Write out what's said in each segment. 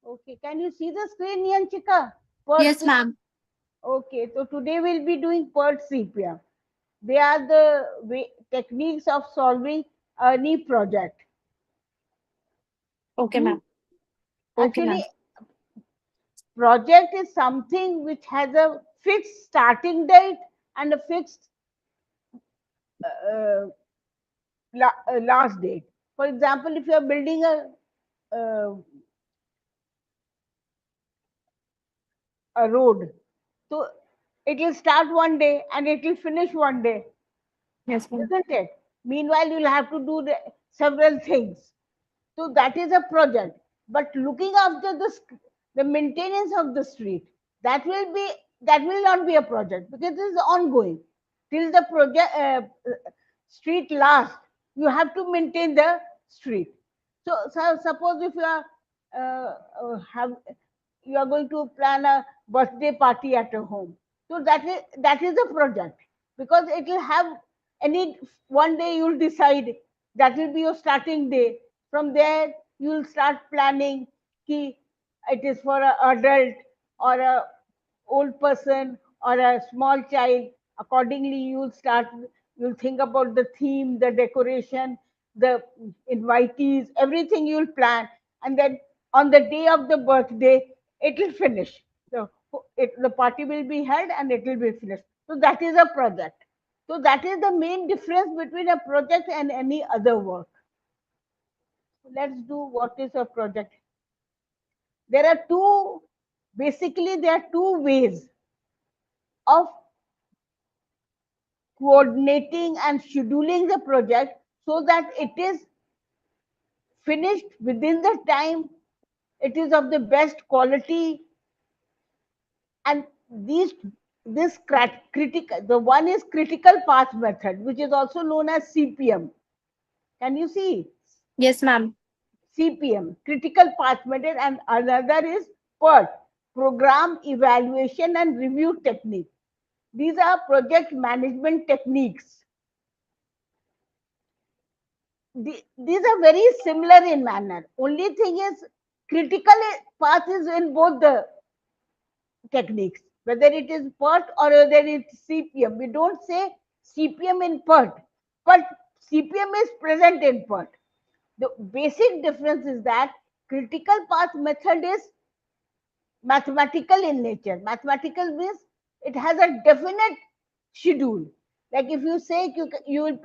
Okay, can you see the screen, Yanchika? Pert Yes, C- ma'am. okay, so today we'll be doing Pert CPM. They are the techniques of solving any project. Okay, Hmm? ma'am. Okay, Actually, ma'am. project is something which has a fixed starting date and a fixed uh, last date. For example, if you are building a road, so it will start one day and it will finish one day, Yes, ma'am. isn't it? Meanwhile, you'll have to do several things. So that is a project. But looking after the maintenance of the street, that will be that will not be a project because it is ongoing till the project street lasts. You have to maintain the street. So suppose if you are have you are going to plan a birthday party at a home, so that is a project because it will have any one day you'll decide that will be your starting day. From there you'll start planning ki it is for an adult or a old person or a small child. Accordingly you'll think about the theme, the decoration, the invitees, everything you'll plan, and then on the day of the birthday it will finish. So the party will be held and it will be finished. So that is a project. So that is the main difference between a project and any other work. Let's do what is a project. There are two, basically, there are two ways of coordinating and scheduling the project so that it is finished within the time, it is of the best quality, and these this critical, the one is critical path method, which is also known as CPM. Can you see? Yes, ma'am. CPM, critical path method, and another is PERT, program evaluation and review technique. These are project management techniques. These are very similar in manner. Only thing is critical path is in both the techniques, whether it is PERT or whether it's CPM. We don't say CPM in PERT, but CPM is present in PERT. The basic difference is that critical path method is mathematical in nature. Mathematical means it has a definite schedule. Like if you say you will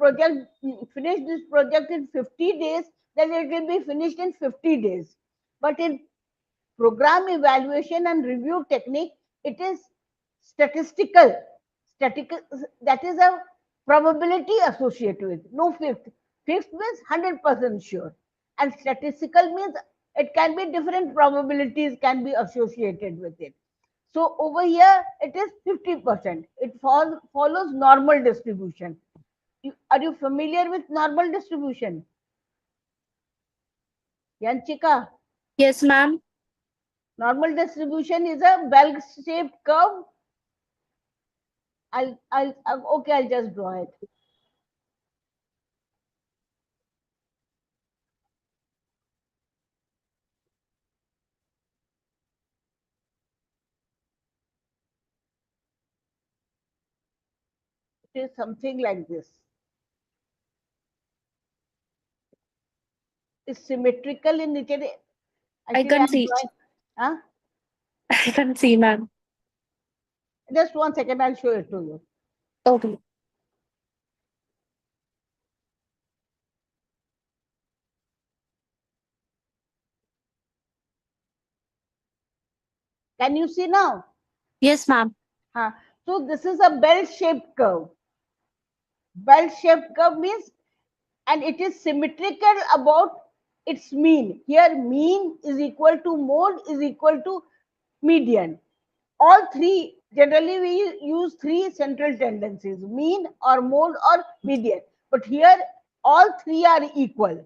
finish this project in 50 days, then it will be finished in 50 days. But in program evaluation and review technique, it is statistical. Statistical, that is a probability associated with. No fixed. Fixed means 100% sure. And statistical means it can be different probabilities can be associated with it. So over here it is 50%. It follows normal distribution. Are you familiar with normal distribution? Yanchika, Yes, ma'am. normal distribution is a bell-shaped curve. Okay, I'll just draw it. It is something like this. It's symmetrical in nature. I Actually, can I'm see. drawing. Huh? I can see, ma'am. Just 1 second, I'll show it to you. Okay. Can you see now? Yes, ma'am. Huh? So this is a bell-shaped curve. Bell-shaped curve means, and it is symmetrical about its mean. Here, mean is equal to mode is equal to median. All three, generally we use three central tendencies: mean or mode or median. But here, all three are equal,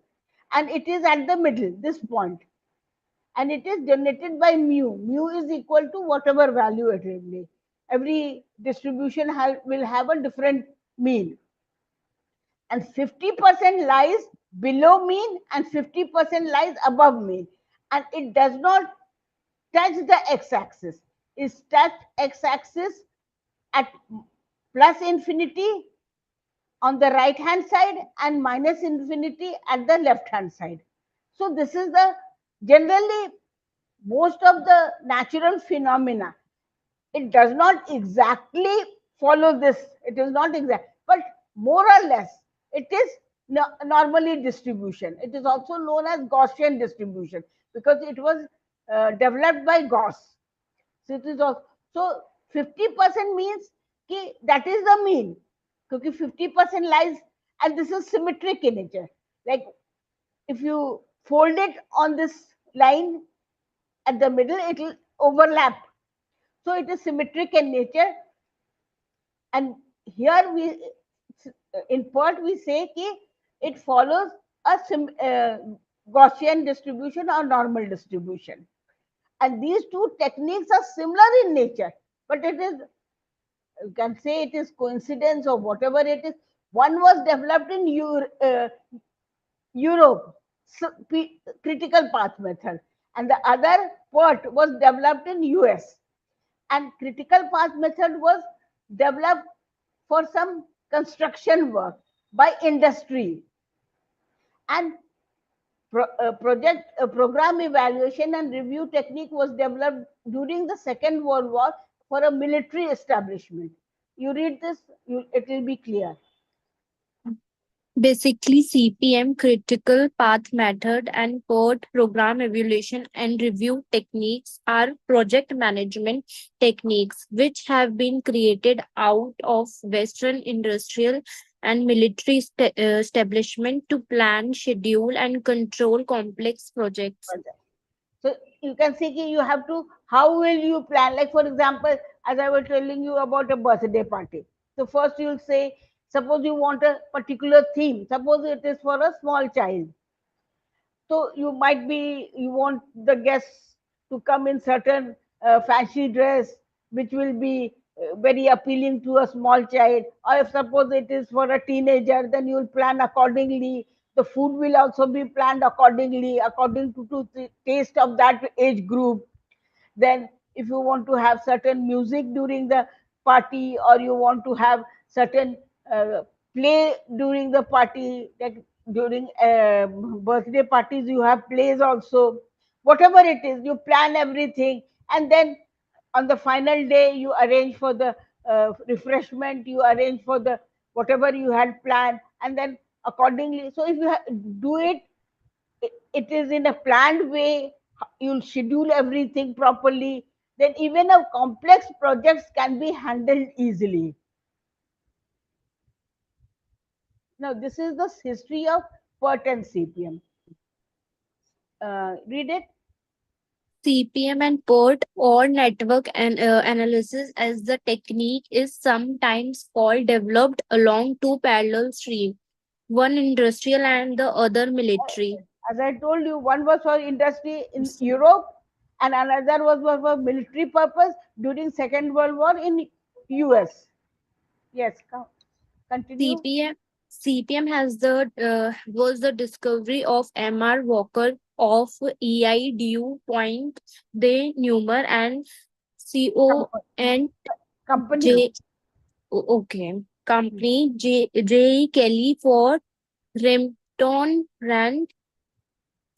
and it is at the middle, this point, and it is generated by mu. Mu is equal to whatever value it will be. Every distribution will have a different mean, and 50% lies below mean and 50% lies above mean, and it does not touch the x-axis. Is touch x-axis at plus infinity on the right hand side and minus infinity at the left hand side. So this is the generally most of the natural phenomena. It does not exactly follow this. It is not exact, but more or less it is normally distribution. It is also known as Gaussian distribution because it was developed by Gauss. So it is also, so 50% means कि that is the mean. Because 50% lies, and this is symmetric in nature. Like if you fold it on this line at the middle, it will overlap. So it is symmetric in nature. And here we, in Pert, we say कि it follows a Gaussian distribution or normal distribution. And these two techniques are similar in nature, but it is, you can say it is coincidence or whatever it is. One was developed in Europe, so, critical path method, and the other Pert was developed in US. And critical path method was developed for some construction work by industry. And project program evaluation and review technique was developed during the Second World War for a military establishment. You read this, it will be clear. Basically, CPM, critical path method, and PERT, program evaluation and review techniques, are project management techniques which have been created out of Western industrial and military establishment to plan, schedule, and control complex projects. So you can see you have to, how will you plan? Like for example, as I was telling you about a birthday party. So first you'll say, suppose you want a particular theme. Suppose it is for a small child. So you might be, you want the guests to come in certain fancy dress, which will be very appealing to a small child. Or if suppose it is for a teenager, then you will plan accordingly. The food will also be planned accordingly, according to the taste of that age group. Then if you want to have certain music during the party, or you want to have certain uh, play during the party, like during birthday parties you have plays also, whatever it is, you plan everything. And then on the final day you arrange for the refreshment, you arrange for the whatever you had planned, and then accordingly. So if you do it, it is in a planned way, you'll schedule everything properly, then even a complex projects can be handled easily. Now this is the history of PERT and CPM. Read it. CPM and PERT, or network and analysis as the technique, is sometimes called developed along two parallel streams, one industrial and the other military. As I told you, one was for industry in Europe and another was for military purpose during Second World War in US. Yes, continue. CPM has the was the discovery of MR Walker of EI dew point de Neumer and CO Company. and Company. J okay company J Kelly for Rempton Rand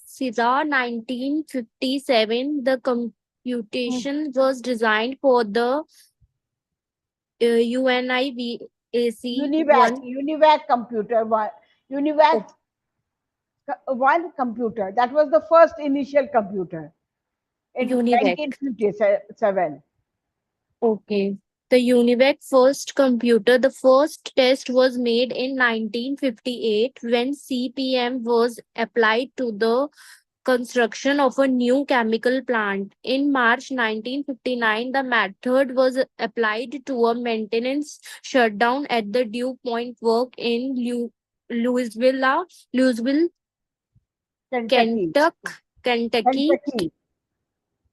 Cesar 1957. The Hmm. computation was designed for the UNIVAC UNIVAC, 1 UNIVAC computer, UNIVAC one computer. That was the first initial computer in UNIVAC. 1957. Okay. The UNIVAC first computer, the first test was made in 1958 when CPM was applied to the construction of a new chemical plant. In March 1959, the method was applied to a maintenance shutdown at the Dew Point work in Louisville, Kentucky. Kentucky. Kentucky. Kentucky.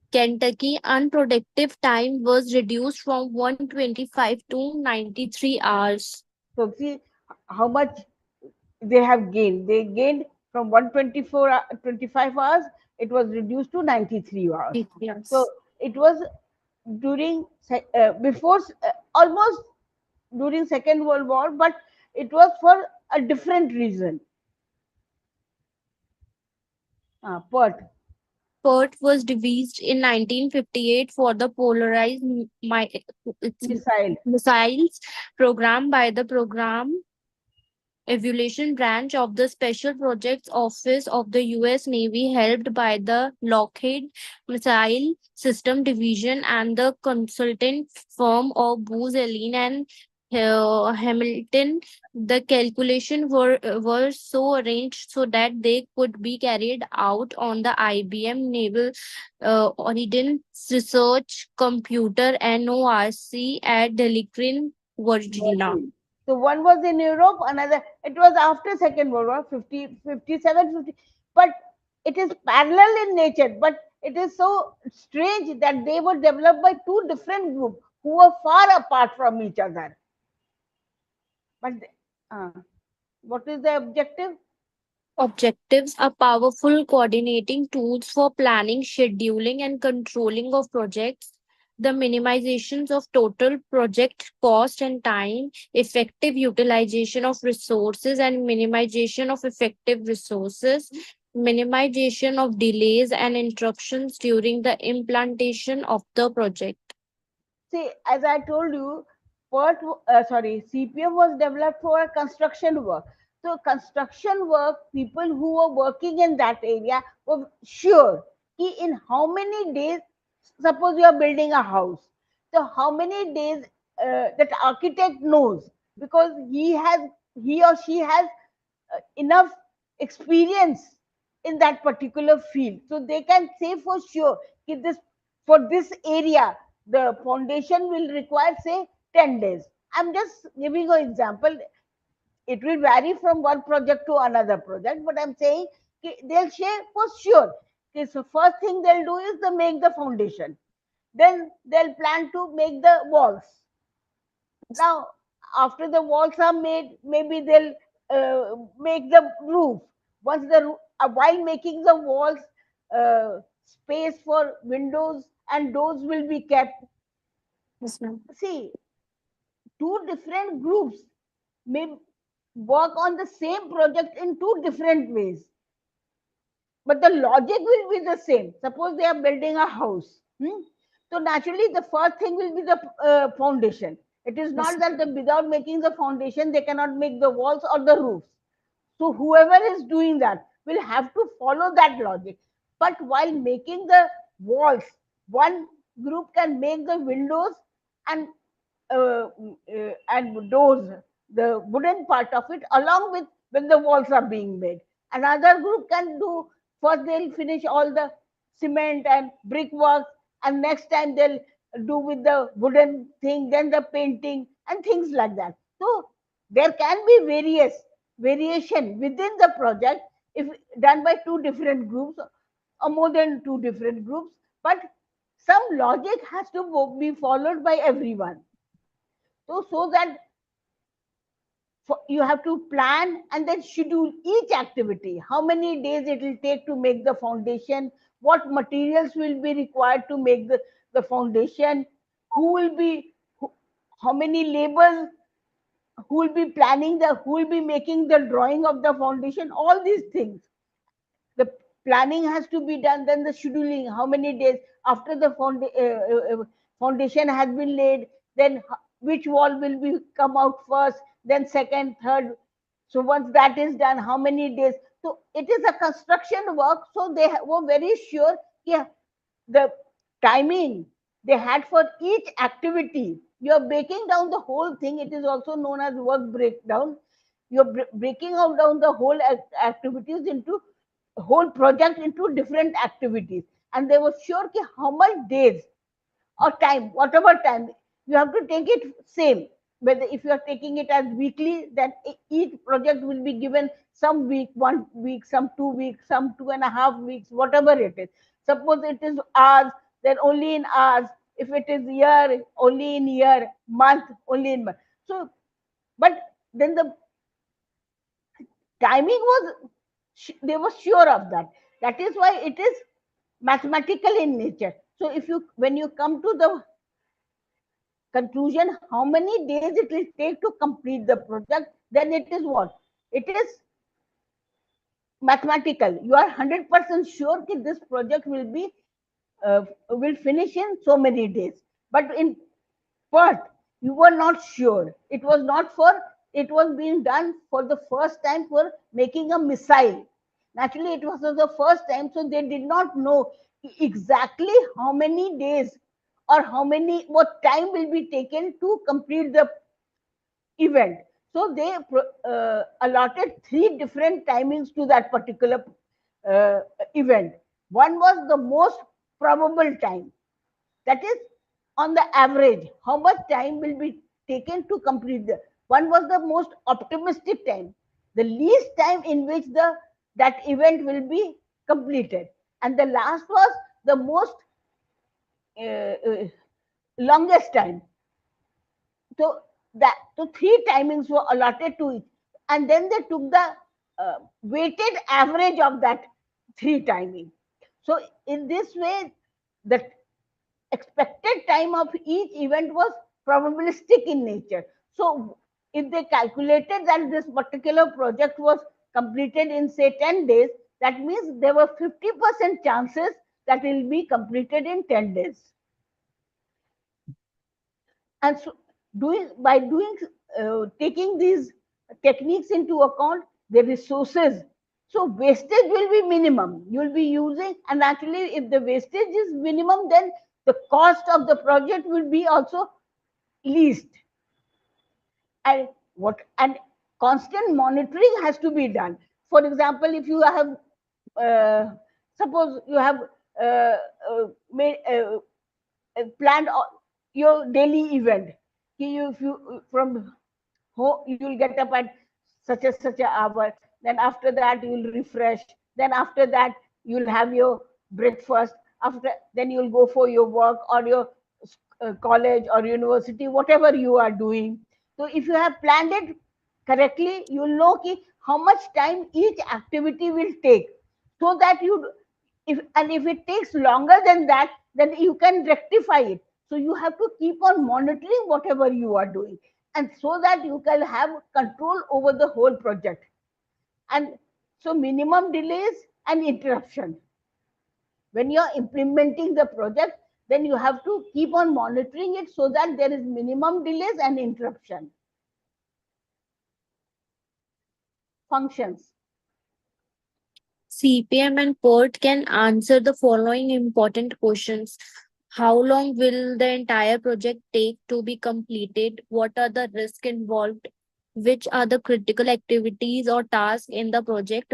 Kentucky unproductive time was reduced from 125 to 93 hours. So see how much they have gained. They gained from 124 25 hours It was reduced to 93 hours. So Yes. it was during before almost during Second World War, but it was for a different reason. Pert Pert was devised in 1958 for the polarized its missile. missiles program by the program Evaluation Branch of the Special Projects Office of the U.S. Navy, helped by the Lockheed Missile System Division and the consultant firm of Booz Allen and Hamilton. The calculations were so arranged so that they could be carried out on the IBM Naval Ordnance Research Computer NORC at Delicrin, Virginia. Virgin. So one was in Europe, another, it was after Second World War, 50, 57, 50. But it is parallel in nature, but it is so strange that they were developed by two different groups who were far apart from each other. But uh, what is the objective? Objectives are powerful coordinating tools for planning, scheduling, and controlling of projects. The minimizations of total project cost and time, effective utilization of resources, and minimization of effective resources, minimization of delays and interruptions during the implantation of the project. See, as I told you, CPM was developed for construction work. So construction work, people who were working in that area were sure in how many days, suppose you are building a house, so how many days that architect knows, because he or she has enough experience in that particular field, so they can say for sure that this, for this area, the foundation will require say 10 days. I'm just giving an example. It will vary from one project to another project, but I'm saying they'll say for sure. Okay, so first thing they'll do is they make the foundation, then they'll plan to make the walls. Now, after the walls are made, maybe they'll make the roof. Once while making the walls, space for windows and doors will be kept. Yes, ma'am. See, two different groups may work on the same project in two different ways, but the logic will be the same. Suppose they are building a house. So naturally, the first thing will be the foundation. It is Yes, not that without making the foundation, they cannot make the walls or the roofs. So whoever is doing that will have to follow that logic. But while making the walls, one group can make the windows and doors, the wooden part of it, along with when the walls are being made. Another group can do, first they'll finish all the cement and brickwork, and next time they'll do with the wooden thing, then the painting and things like that. So there can be variation within the project if done by two different groups or more than two different groups, but some logic has to be followed by everyone. So that you have to plan and then schedule each activity, how many days it will take to make the foundation, what materials will be required to make the foundation, who will be how many labors, who will be planning the, who will be making the drawing of the foundation, all these things. The planning has to be done, then the scheduling, how many days after the foundation has been laid, then which wall will be come out first, then second, third. So once that is done, how many days? So it is a construction work, so they were very sure, yeah, the timing they had for each activity. You're breaking down the whole thing. It is also known as work breakdown. You're breaking out down the whole activities into whole project into different activities, and they were sure ki how much days or time, whatever time, you have to take it same. Whether if you are taking it as weekly, then each project will be given some week, 1 week, some 2 weeks, some 2.5 weeks, whatever it is. Suppose it is hours, then only in hours. If it is year, only in year, month, only in month. So, but then the timing was, they were sure of that. That is why it is mathematical in nature. So if you, when you come to the conclusion how many days it will take to complete the project, then it is what? It is mathematical. You are 100% sure that this project will be will finish in so many days. But in Pert, you were not sure. It was not for, it was being done for the first time for making a missile. Naturally, it was the first time, so they did not know exactly how many days or how many, what time will be taken to complete the event. So they allotted three different timings to that particular uh, event. One was the most probable time, that is, on the average, how much time will be taken to complete the. One was the most optimistic time, the least time in which the that event will be completed, and the last was the most longest time. So that, so three timings were allotted to it, and then they took the weighted average of that three timing. So in this way, the expected time of each event was probabilistic in nature. So if they calculated that this particular project was completed in say 10 days, that means there were 50% chances that it will be completed in 10 days. And so doing, by doing taking these techniques into account, the resources, so wastage will be minimum. You will be using, and actually if the wastage is minimum, then the cost of the project will be also least. And what, and constant monitoring has to be done. For example, if you have suppose you have uh, made planned your daily event. If you from home, you will get up at such a hour. Then after that, you will refresh. Then after that, you will have your breakfast. After, then you will go for your work or your college or university, whatever you are doing. So if you have planned it correctly, you will know how much time each activity will take, so that you, if, and if it takes longer than that, then you can rectify it. So you have to keep on monitoring whatever you are doing, and so that you can have control over the whole project. And so minimum delays and interruption, when you are implementing the project, then you have to keep on monitoring it so that there is minimum delays and interruption. Functions. CPM and PERT can answer the following important questions. How long will the entire project take to be completed? What are the risks involved? Which are the critical activities or tasks in the project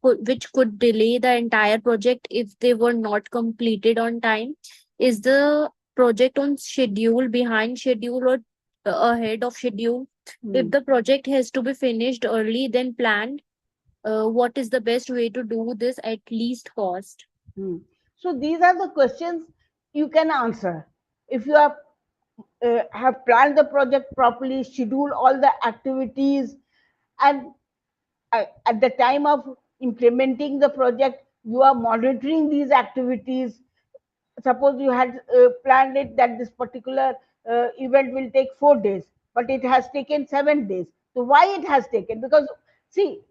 which could delay the entire project if they were not completed on time? Is the project on schedule, behind schedule, or ahead of schedule? If Hmm. the project has to be finished early than planned, what is the best way to do this at least cost? Hmm. So these are the questions you can answer if you have planned the project properly, schedule all the activities, and at the time of implementing the project, you are monitoring these activities. Suppose you had planned it that this particular event will take 4 days, but it has taken 7 days. So why it has taken? Because see,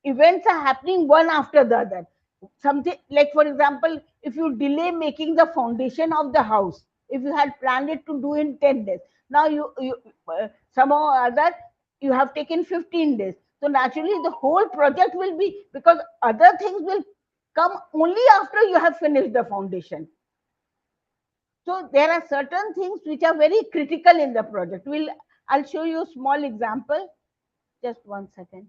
events are happening one after the other. Something like, for example, if you delay making the foundation of the house, if you had planned it to do in 10 days, now you somehow or other you have taken 15 days. So naturally the whole project will be, because other things will come only after you have finished the foundation. So there are certain things which are very critical in the project. I'll show you a small example. Just 1 second.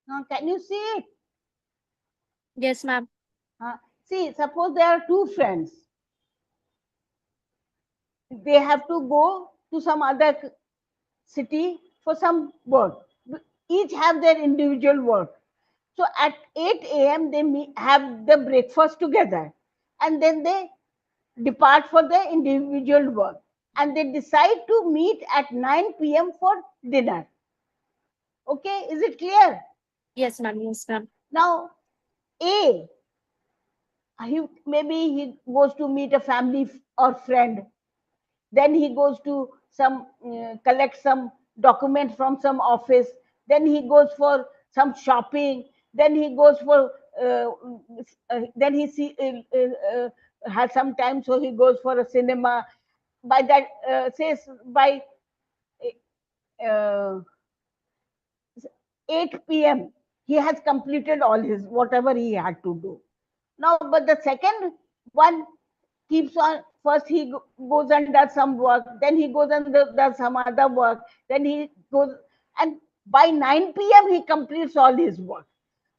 Now, can you see it? Yes, ma'am. See, suppose there are two friends. They have to go to some other city for some work. Each have their individual work. So at 8 a.m. they have the breakfast together, and then they depart for their individual work, and they decide to meet at 9 p.m. for dinner. Okay, is it clear? Yes, ma'am. Yes, ma'am. Now, A, maybe he goes to meet a family or friend, then he goes to some collect some document from some office, then he goes for some shopping, then he goes for uh, then he has some time, so he goes for a cinema. By that says by uh, 8 p.m. he has completed all his whatever he had to do. Now, but the second one keeps on. First, he goes and does some work. Then he goes and does some other work. Then he goes, and by 9 p.m. he completes all his work.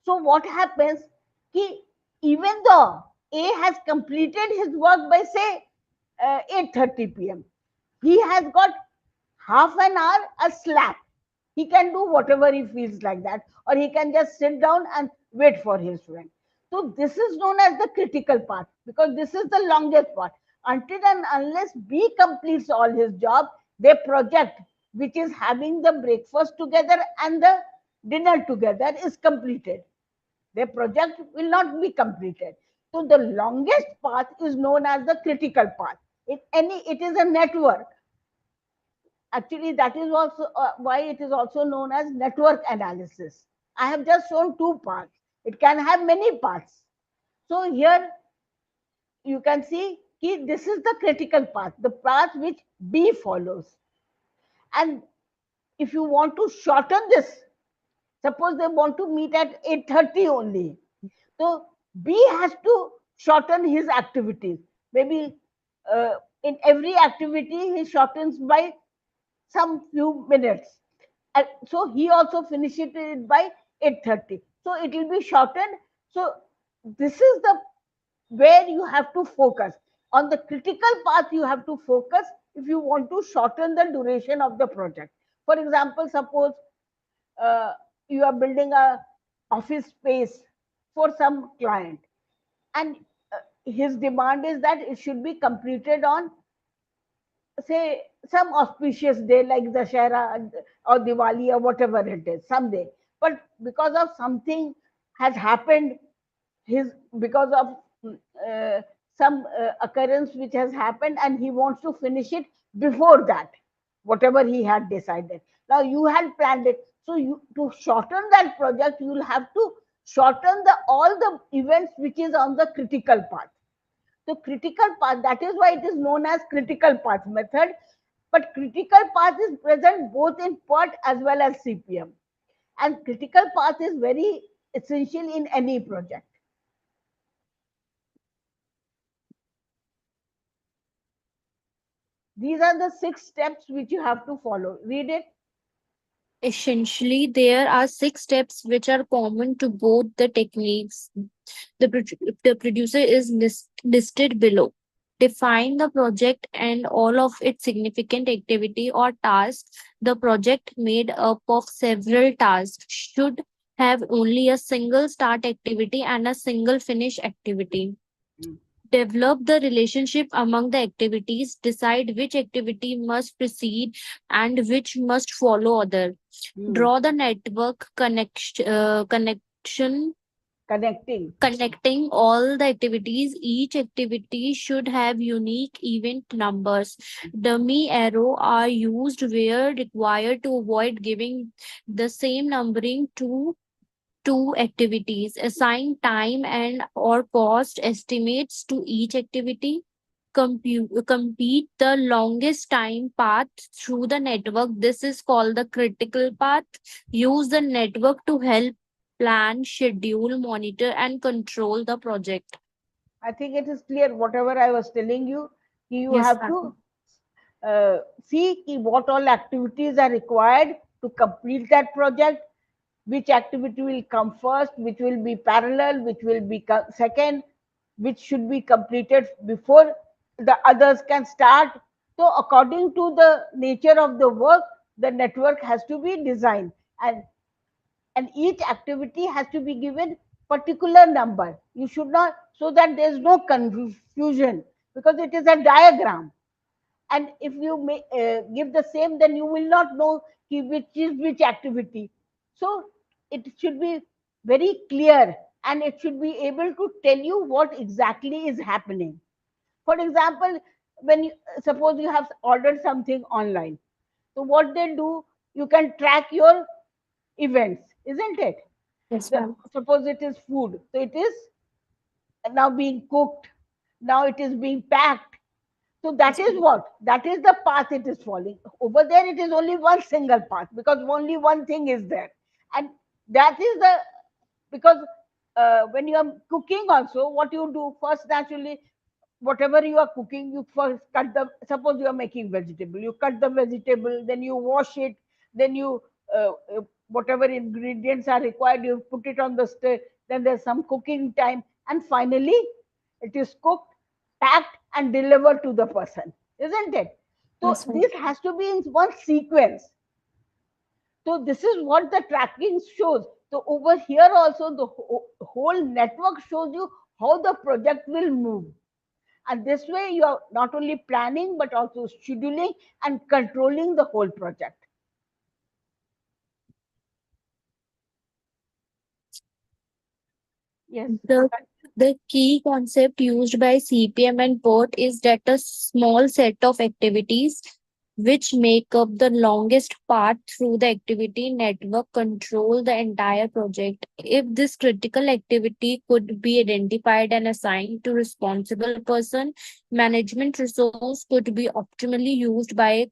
So what happens? He, even though A has completed his work by say 8:30 p.m., he has got half an hour a slack. He can do whatever he feels like that, or he can just sit down and wait for his friend. So this is known as the critical part, because this is the longest part. Until and unless B completes all his job, their project, which is having the breakfast together and the dinner together, is completed. Their project will not be completed. So the longest path is known as the critical path. It is a network. Actually, that is also why it is also known as network analysis. I have just shown two parts. It can have many parts. So here you can see this is the critical path, the path which B follows. And if you want to shorten this, suppose they want to meet at 8:30 only. So B has to shorten his activities. Maybe in every activity he shortens by some few minutes. And so he also finishes it by 8:30. So it will be shortened. So this is the where you have to focus. On the critical path, you have to focus if you want to shorten the duration of the project. For example, suppose uh, you are building a office space for some client, and his demand is that it should be completed on, say, some auspicious day like Dashera or Diwali or whatever it is, someday. But because of something has happened, his because of some occurrence which has happened, and he wants to finish it before that, whatever he had decided. Now you had planned it, so you to shorten that project, you will have to shorten the all the events which is on the critical path. So critical path, that is why it is known as critical path method. But critical path is present both in Pert as well as CPM. And critical path is very essential in any project. These are the 6 steps which you have to follow. Read it. Essentially, there are 6 steps which are common to both the techniques. The producer is listed below. Define the project and all of its significant activity or tasks. The project made up of several tasks should have only a single start activity and a single finish activity. Mm, Develop the relationship among the activities. Decide which activity must precede and which must follow other. mm. Draw the network connection Connecting. connecting all the activities. Each activity should have unique event numbers. Dummy arrow are used where required to avoid giving the same numbering to two activities. Assign time and or cost estimates to each activity. Compete the longest time path through the network. This is called the critical path. Use the network to help plan, schedule, monitor, and control the project. I think it is clear whatever I was telling you. You Yes, have to ma'am. see what all activities are required to complete that project. which activity will come first, which will be parallel, which will be second, which should be completed before the others can start. So according to the nature of the work, the network has to be designed, and each activity has to be given particular number. You should not, so that there is no confusion, because it is a diagram, and if you give the same, then you will not know which is which activity. So it should be very clear, and it should be able to tell you what exactly is happening. For example, when you suppose you have ordered something online, so what they do, you can track your events, isn't it? Yes, The, ma'am. suppose it is food, so it is now being cooked, now it is being packed. So that Yes, is ma'am. what? That is the path it is following. Over there, it is only one single path, because only one thing is there. And that is the, because when you are cooking also, what you do first, naturally, whatever you are cooking, you first cut the, suppose you are making vegetable, you cut the vegetable, then you wash it, then you, whatever ingredients are required, you put it on the stove, then there's some cooking time, and finally, it is cooked, packed, and delivered to the person, isn't it? So Yes, ma'am. this has to be in one sequence. So this is what the tracking shows. So over here also, the whole network shows you how the project will move. And this way you are not only planning, but also scheduling and controlling the whole project. Yes. The the key concept used by CPM and Port is that a small set of activities which make up the longest path through the activity network control the entire project. If this critical activity could be identified and assigned to responsible person, management resource could be optimally used by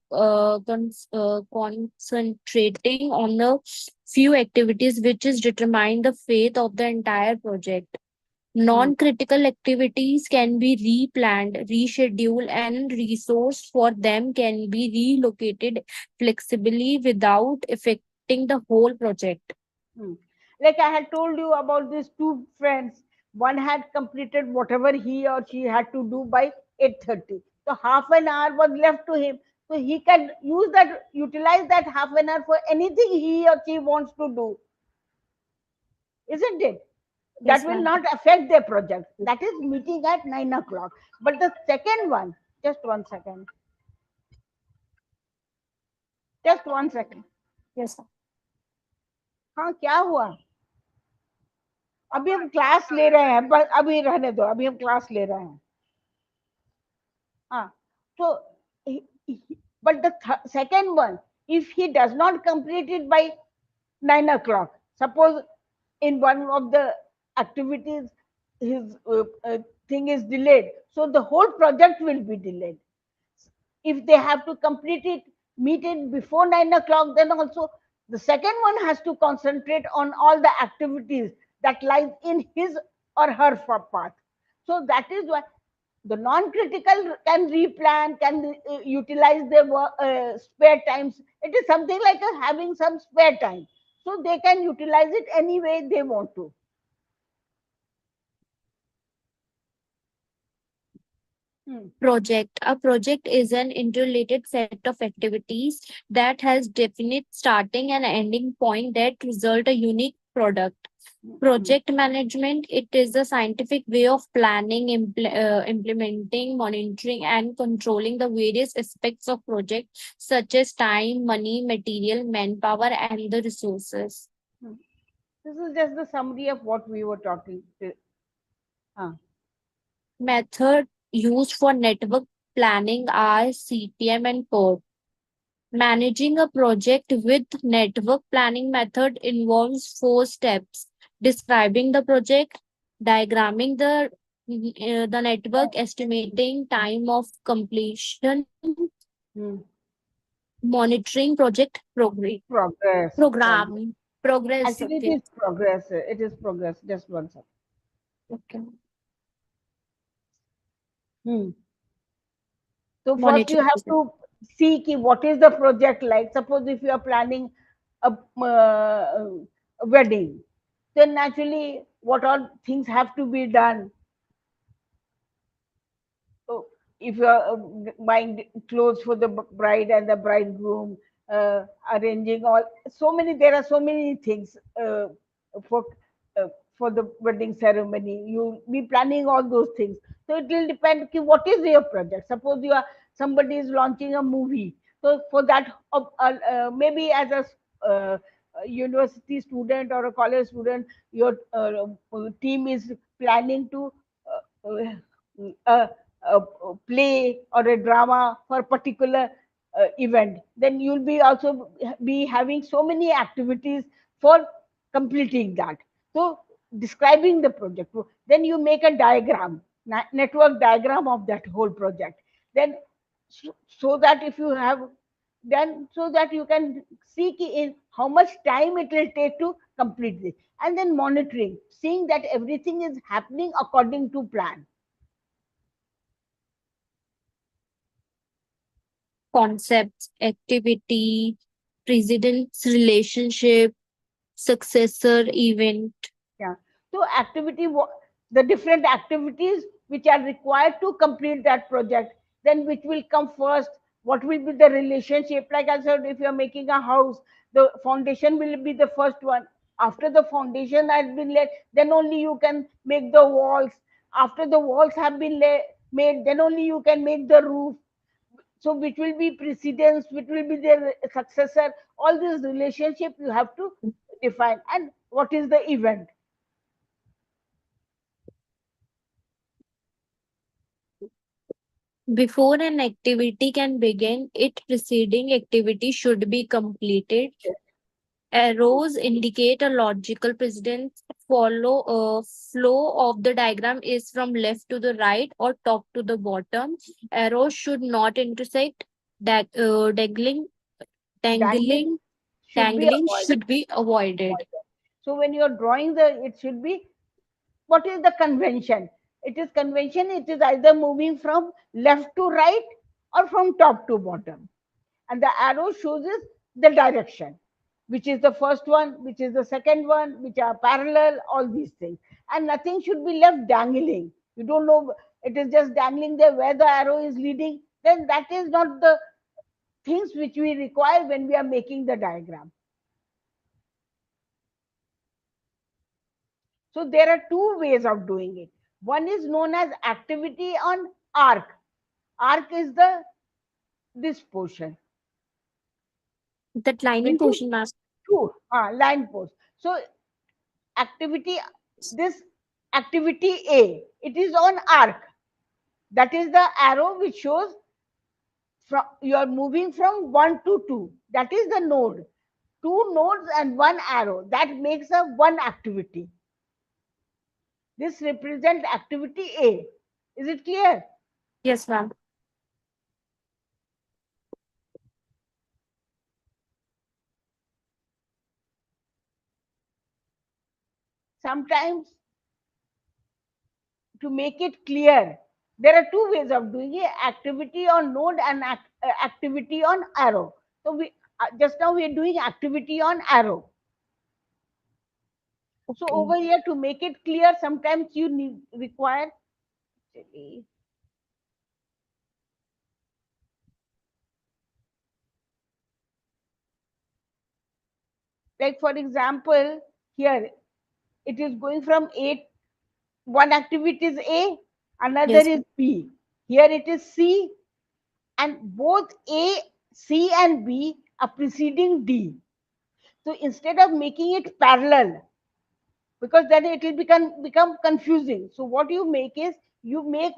concentrating on the few activities which is determine the fate of the entire project. Hmm. Non-critical activities can be replanned, rescheduled, and resource for them can be relocated flexibly without affecting the whole project. Hmm. Like I had told you about these two friends, one had completed whatever he or she had to do by 8:30. So half an hour was left to him. So he can use that, utilize that half an hour for anything he or she wants to do, isn't it? That Yes, will ma'am. not affect their project. That is meeting at 9 o'clock. But the second one, just 1 second, just 1 second. Yes, ma'am. हाँ क्या हुआ? अभी हम class ले रहे हैं, बस अभी रहने दो, अभी हम क्लास ले रहे हैं. हाँ. So, but the second one, if he does not complete it by 9 o'clock, suppose in one of the activities his thing is delayed, so the whole project will be delayed. If they have to complete it, meet it before 9 o'clock, then also the second one has to concentrate on all the activities that lies in his or her path. So that is why the non-critical can replan, can utilize their spare times. It is something like having some spare time, so they can utilize it any way they want to. Hmm. Project. A project is an interrelated set of activities that has definite starting and ending point that result a unique product. Hmm. Project management, it is a scientific way of planning, implementing, monitoring, and controlling the various aspects of project, such as time, money, material, manpower, and the resources. Hmm. This is just the summary of what we were talking. Uh, Method used for network planning are CPM and PERT. Managing a project with network planning method involves four steps: describing the project, diagramming the network, estimating time of completion, hmm. monitoring project Progress, progress. program progress. Actually, it Okay. is progress. It is progress. Just 1 second. Okay. Hmm. So first you Monitoring have project. to see ki what is the project like. Suppose if you are planning a wedding, then naturally what all things have to be done. So if you are buying clothes for the bride and the bridegroom, arranging all, so many, there are so many things for uh, for the wedding ceremony. You be planning all those things. So it will depend. Okay, what is your project? Suppose you are, somebody is launching a movie. So for that, maybe as a university student or a college student, your team is planning to a play or a drama for a particular event, then you'll be also be having so many activities for completing that. So describing the project, then you make a diagram, network diagram of that whole project. Then so that if you have done, so that you can see in how much time it will take to complete this, and then monitoring, seeing that everything is happening according to plan. Concepts, activity, president's relationship, successor event. Yeah. So the different activities which are required to complete that project, then which will come first, what will be the relationship? Like I said, if you're making a house, the foundation will be the first one. After the foundation has been laid, then only you can make the walls. After the walls have been made, then only you can make the roof. So which will be precedence, which will be their successor, all this relationship you have to define. And what is the event? Before an activity can begin, its preceding activity should be completed. Arrows indicate a logical precedence. Follow a flow of the diagram is from left to the right or top to the bottom. Arrows should not intersect. Dangling, Dangling dangling, should be dangling avoided. should be avoided. So when you're drawing it should be, what is the convention? It is convention, it is either moving from left to right or from top to bottom. And the arrow shows is the direction, which is the first one, which is the second one, which are parallel, all these things. And nothing should be left dangling. You don't know, it is just dangling there where the arrow is leading, then that is not the things which we require when we are making the diagram. So there are two ways of doing it. One is known as activity on arc. Arc is the this portion, That lining which is portion, ma'am. two line post. So activity, this activity A, it is on arc. That is the arrow which shows from you are moving from one to two. That is the node. Two nodes and one arrow. That makes a one activity. This represents activity A. Is it clear? Yes, ma'am. Sometimes to make it clear, there are two ways of doing it: activity on node and activity on arrow. So we just now we are doing activity on arrow. So Okay. over here, to make it clear, sometimes you need require, like for example, here it is going from A. One activity is A, another Yes. is B. Here it is C, and both A, C, and B are preceding D. So instead of making it parallel, because then it will become confusing. So what you make is, you make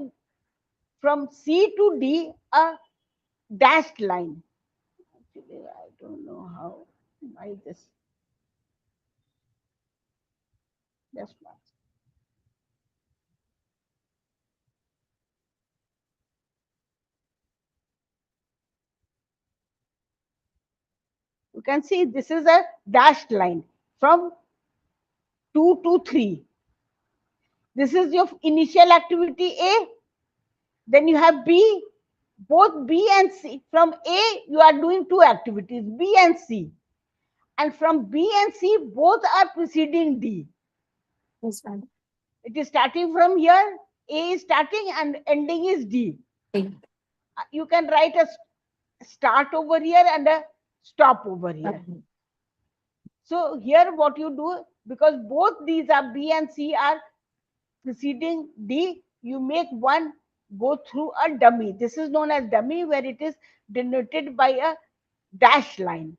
from C to D a dashed line. Actually, I don't know how. Why this? Just one. You can see this is a dashed line from 2 to 3. This is your initial activity A. Then you have B. Both B and C. From A, you are doing two activities, B and C. And from B and C, both are preceding D. Yes, ma'am. It is starting from here, A is starting and ending is D. Okay. You can write a start over here and a stop over here. So here what you do, because both these are B and C are preceding D, you make one go through a dummy. This is known as dummy, where it is denoted by a dash line.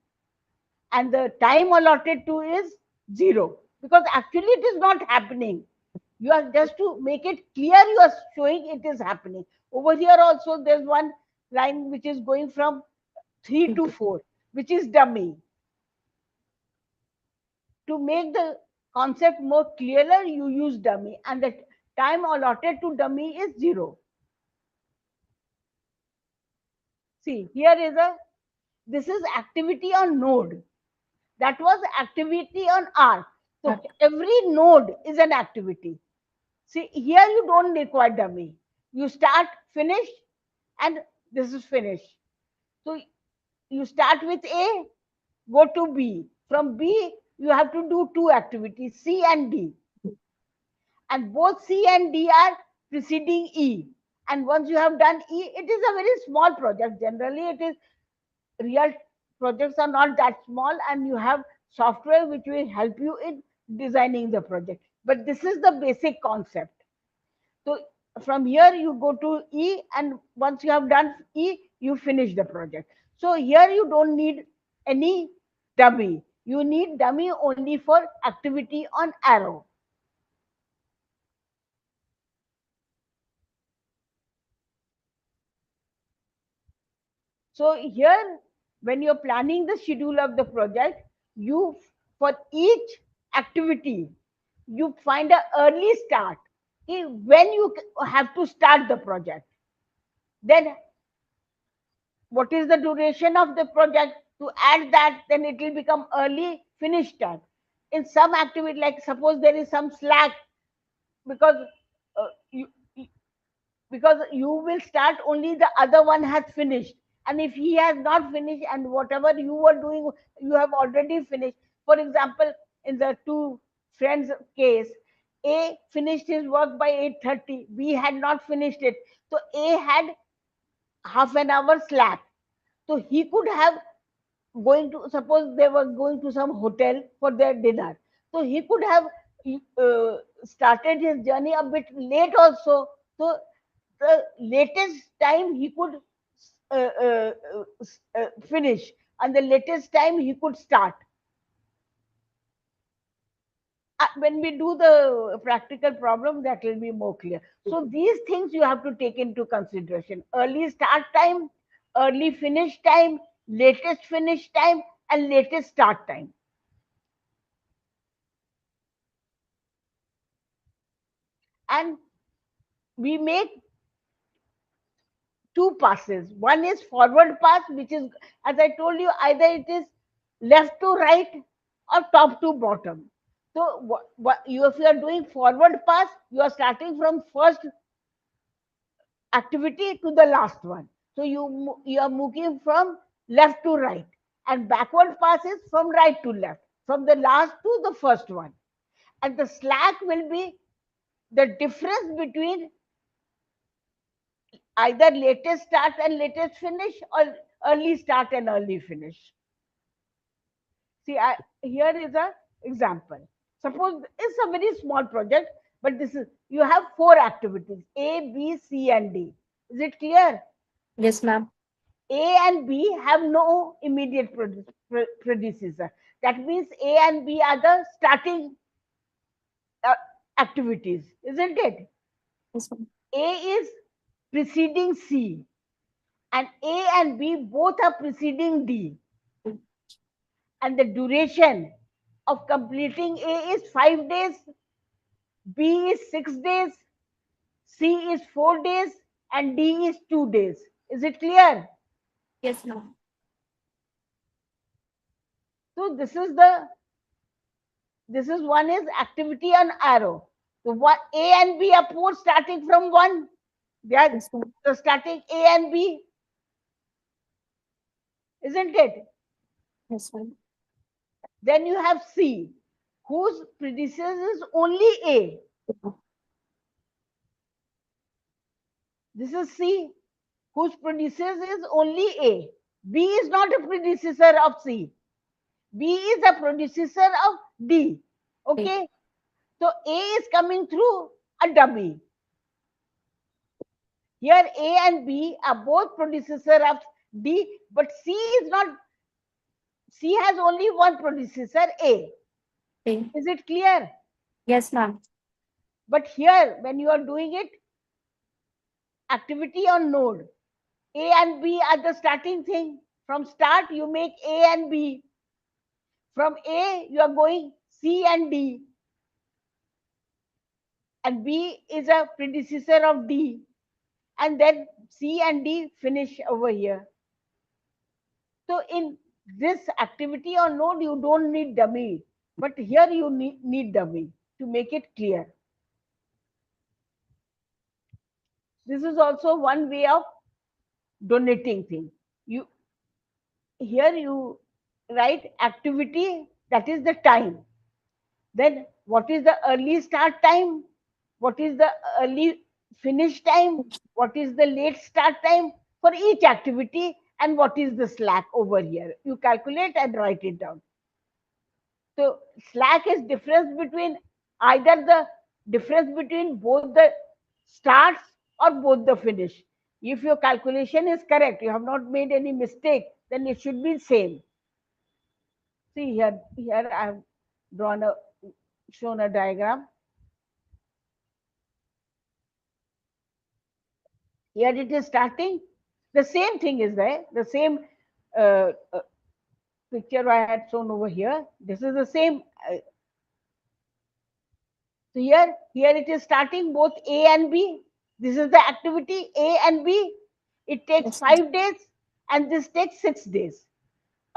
And the time allotted to is 0, because actually it is not happening. You are just to make it clear, you are showing it is happening. Over here also there's one line which is going from 3 to 4, which is dummy. To make the concept more clearer, you use dummy, and the time allotted to dummy is 0. See, here is a, this is activity on node. That was activity on R. So every node is an activity. See, here you don't require dummy. You start, finish, and this is finish. So you start with A, go to B. From B, you have to do two activities, C and D. And both C and D are preceding E. And once you have done E, it is a very small project. Generally, it is real projects are not that small, and you have software which will help you in designing the project. But this is the basic concept. So from here you go to E, and once you have done E, you finish the project. So here you don't need any dummy. You need dummy only for activity on arrow. So here, when you're planning the schedule of the project, you, for each activity, you find an early start. When you have to start the project, then what is the duration of the project? To add that, then it will become early finish time. In some activity, like suppose there is some slack, because you, because you will start only the other one has finished, and if he has not finished and whatever you were doing you have already finished. For example, in the two friends case, A finished his work by 8:30, B had not finished it, so A had half an hour slack. So he could have, going to, suppose they were going to some hotel for their dinner, so he could have uh, started his journey a bit late also. So the latest time he could finish, and the latest time he could start. When we do the practical problem, that will be more clear. So these things you have to take into consideration: early start time, early finish time, latest finish time, and latest start time. And we make two passes. One is forward pass, which is, as I told you, either it is left to right or top to bottom. So if you are doing forward pass, you are starting from first activity to the last one. So you are moving from left to right, and backward pass is from right to left, from the last to the first one. And the slack will be the difference between either latest start and latest finish, or early start and early finish. See, here is a example. Suppose it's a very small project, but this is, you have four activities: A, B, C, and D. Is it clear? Yes, ma'am. A and B have no immediate predecessor. That means A and B are the starting uh, activities, isn't it? Yes, ma'am. A is preceding C, and A and B both are preceding D. And the duration of completing A is 5 days, B is 6 days, C is 4 days, and D is 2 days. Is it clear? Yes, ma'am. So this is one is activity on arrow. So what, A and B are both starting from one. They are Yes, ma'am. starting A and B, isn't it? Yes, ma'am. Then you have C, whose predecessor is only A. This is C, whose predecessor is only A. B is not a predecessor of C. B is a predecessor of D. Okay. So A is coming through a dummy. Here A and B are both predecessor of D, but C is not. C has only one predecessor, A. Okay. Is it clear? Yes, ma'am. But here, when you are doing it, activity on node, A and B are the starting thing. From start, you make A and B. From A, you are going C and D. And B is a predecessor of D. And then C and D finish over here. So in this activity on node, you don't need dummy. But here you need dummy to make it clear. This is also one way of donating thing. You here you write activity, that is the time. Then what is the early start time? What is the early finish time? What is the late start time for each activity? And what is the slack over here? You calculate and write it down. So slack is difference between either the difference between both the starts or both the finish. If your calculation is correct, you have not made any mistake, then it should be same. See here I have drawn a shown a diagram. Here it is starting. The same thing is there. The same uh, uh, picture I had shown over here. This is the same. So here it is starting both A and B. This is the activity A and B. It takes Yes, ma'am. 5 days and this takes 6 days.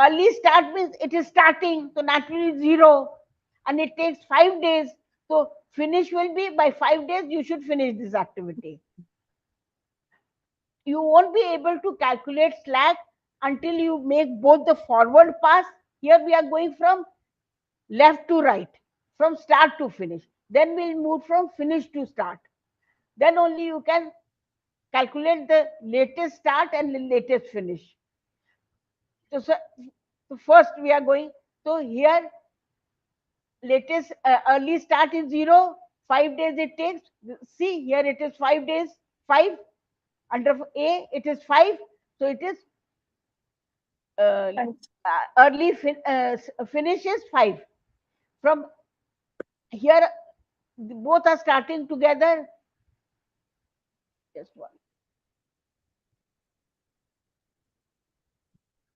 Early start means it is starting, so naturally zero, and it takes 5 days. So finish will be by 5 days. You should finish this activity. You won't be able to calculate slack until you make both the forward pass. Here we are going from left to right, from start to finish. Then we'll move from finish to start. Then only you can calculate the latest start and the latest finish. So first we are going, so here latest early start is 0, 5 days it takes. See here it is 5 days, 5 under A it is 5, so it is uh, Right. early finish is 5. From here both are starting together. Just one.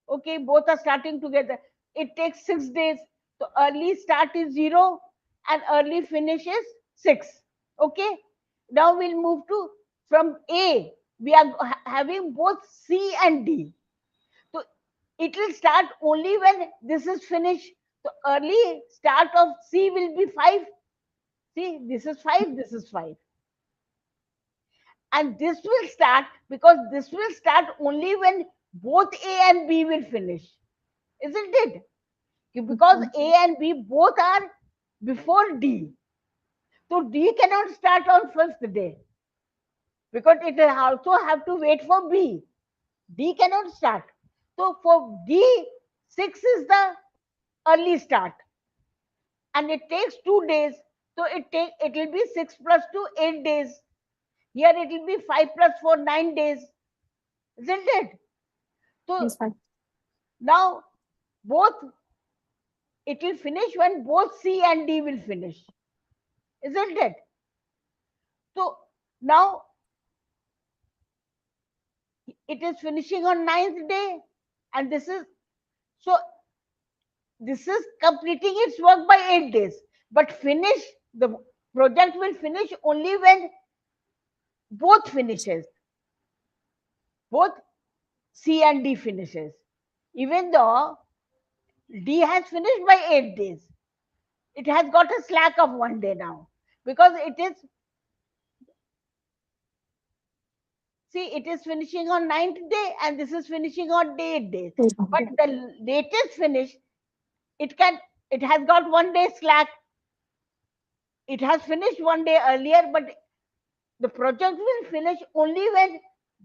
Okay, both are starting together. It takes 6 days. So early start is 0 and early finish is 6. Okay. Now we'll move to from A. We are having both C and D. So it will start only when this is finished. So early start of C will be 5. See, this is 5, this is 5. And this will start because this will start only when both A and B will finish. Isn't it? Because Okay. A and B both are before D. So D cannot start on first day because it will also have to wait for B. D cannot start. So for D, 6 is the early start and it takes 2 days. So it will be 6 plus 2, 8 days. Here it will be 5 plus 4, 9 days. Isn't it? So Yes, ma'am. now both it will finish when both C and D will finish. Isn't it? So now it is finishing on ninth day, and so this is completing its work by 8 days. But finish the project will finish only when both finishes, both C and D finishes. Even though D has finished by 8 days, it has got a slack of 1 day now because it is see it is finishing on ninth day and this is finishing on day 8 days. Yes, But ma'am. the latest finish it can It has got 1 day slack. It has finished 1 day earlier, but the project will finish only when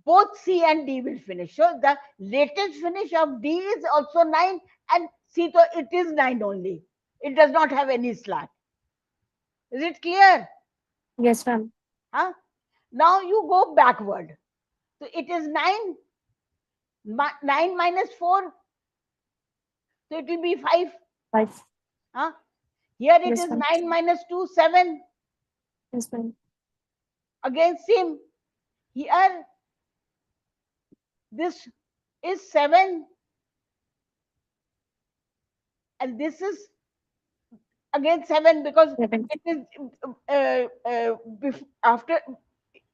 both C and D will finish. So the latest finish of D is also 9, and C, so it is 9 only. It does not have any slack. Is it clear? Yes, ma'am. Huh? Now you go backward. So it is 9, 9 minus 4, so it will be 5. 5. Huh? Here it Yes, is ma'am. 9 minus 2, 7. Yes, ma'am. Again, same. Here, this is 7, and this is again 7, because 7. it is after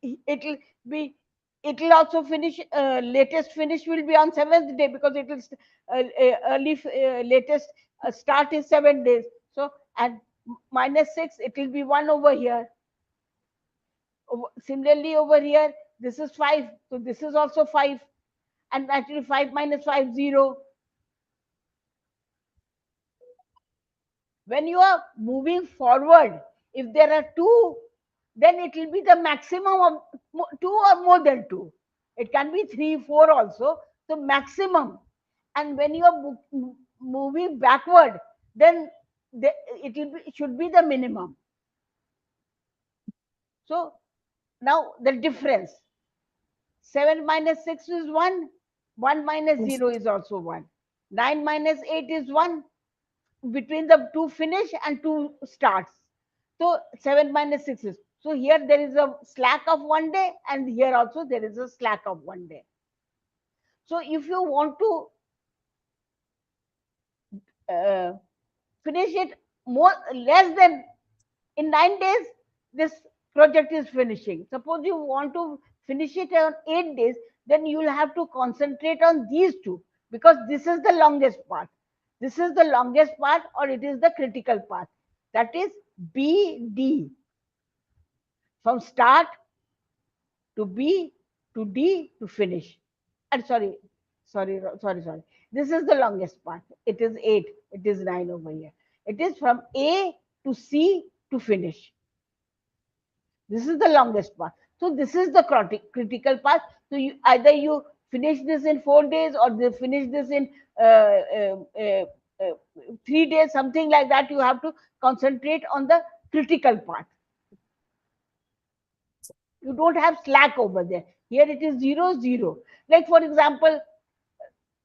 it will be, it will also finish, latest finish will be on 7th day, because it will early latest start is 7 days. So, and minus 6, it will be 1 over here. Similarly over here, this is 5, so this is also 5, and actually 5 minus 5, 0. When you are moving forward, if there are two, then it will be the maximum of two or more than two. It can be three, four also, the maximum. And when you are moving backward, then it will be, it should be the minimum. So now the difference, 7 minus 6 is 1, 1 minus Yes. 0 is also 1, 9 minus 8 is 1, between the two finish and two starts. So 7 minus 6 is. So here there is a slack of 1 day, and here also there is a slack of 1 day. So if you want to uh, finish it more less than in 9 days, this project is finishing. Suppose you want to finish it on 8 days, then you will have to concentrate on these two, because this is the longest part. This is the longest part, or it is the critical part. That is BD, from start to B to D to finish. And sorry. This is the longest part. It is 8. It is 9 over here. It is from A to C to finish. This is the longest part. So this is the critical part. So either you finish this in 4 days, or they finish this in uh, uh, uh, uh, 3 days, something like that. You have to concentrate on the critical part. You don't have slack over there. Here it is 0, 0. Like for example,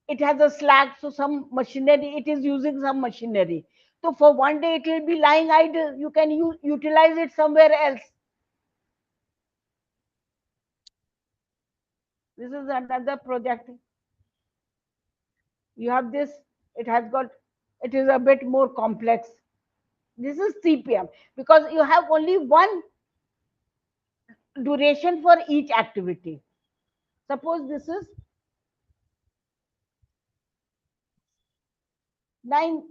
it has a slack, so some machinery, it is using some machinery. So for 1 day it will be lying idle. You can utilize it somewhere else. This is another project. You have this, it has got, it is a bit more complex. This is CPM, because you have only one duration for each activity. Suppose this is 9,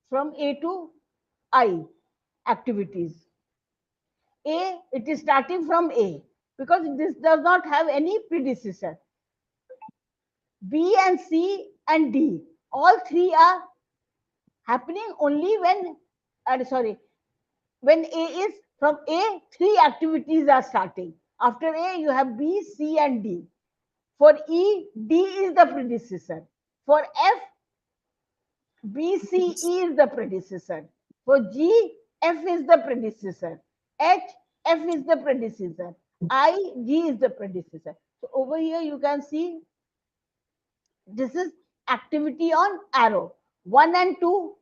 from A to I activities. A, it is starting from A, because this does not have any predecessor. B and C and D, all three are happening only when, sorry, when A is from A, three activities are starting. After A, you have B, C, and D. For E, D is the predecessor. For F, B, C, E is the predecessor. For G, F is the predecessor. H, F is the predecessor. I, G is the predecessor. So over here you can see this is activity on arrow. 1 and 2,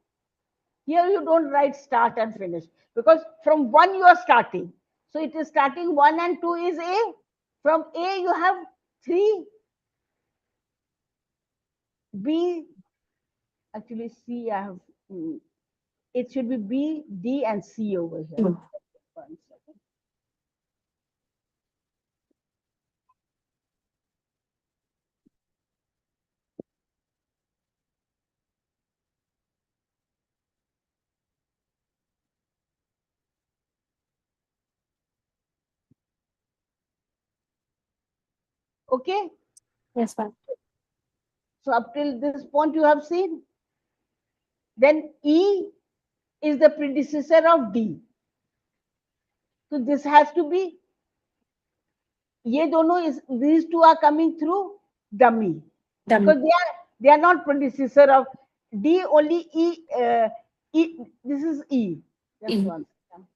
here you don't write start and finish, because from 1 you are starting. So it is starting 1 and 2 is A. From A you have 3, B, actually C I have, it should be B, D, and C over here. Mm. 1 second. Okay. Yes, ma'am. So up till this point you have seen. Then E is the predecessor of D. So this has to be, ये दोनों is, these two are coming through dummy Dummy. because they are not predecessor of D. Only E. E. This is E. Just E. one second.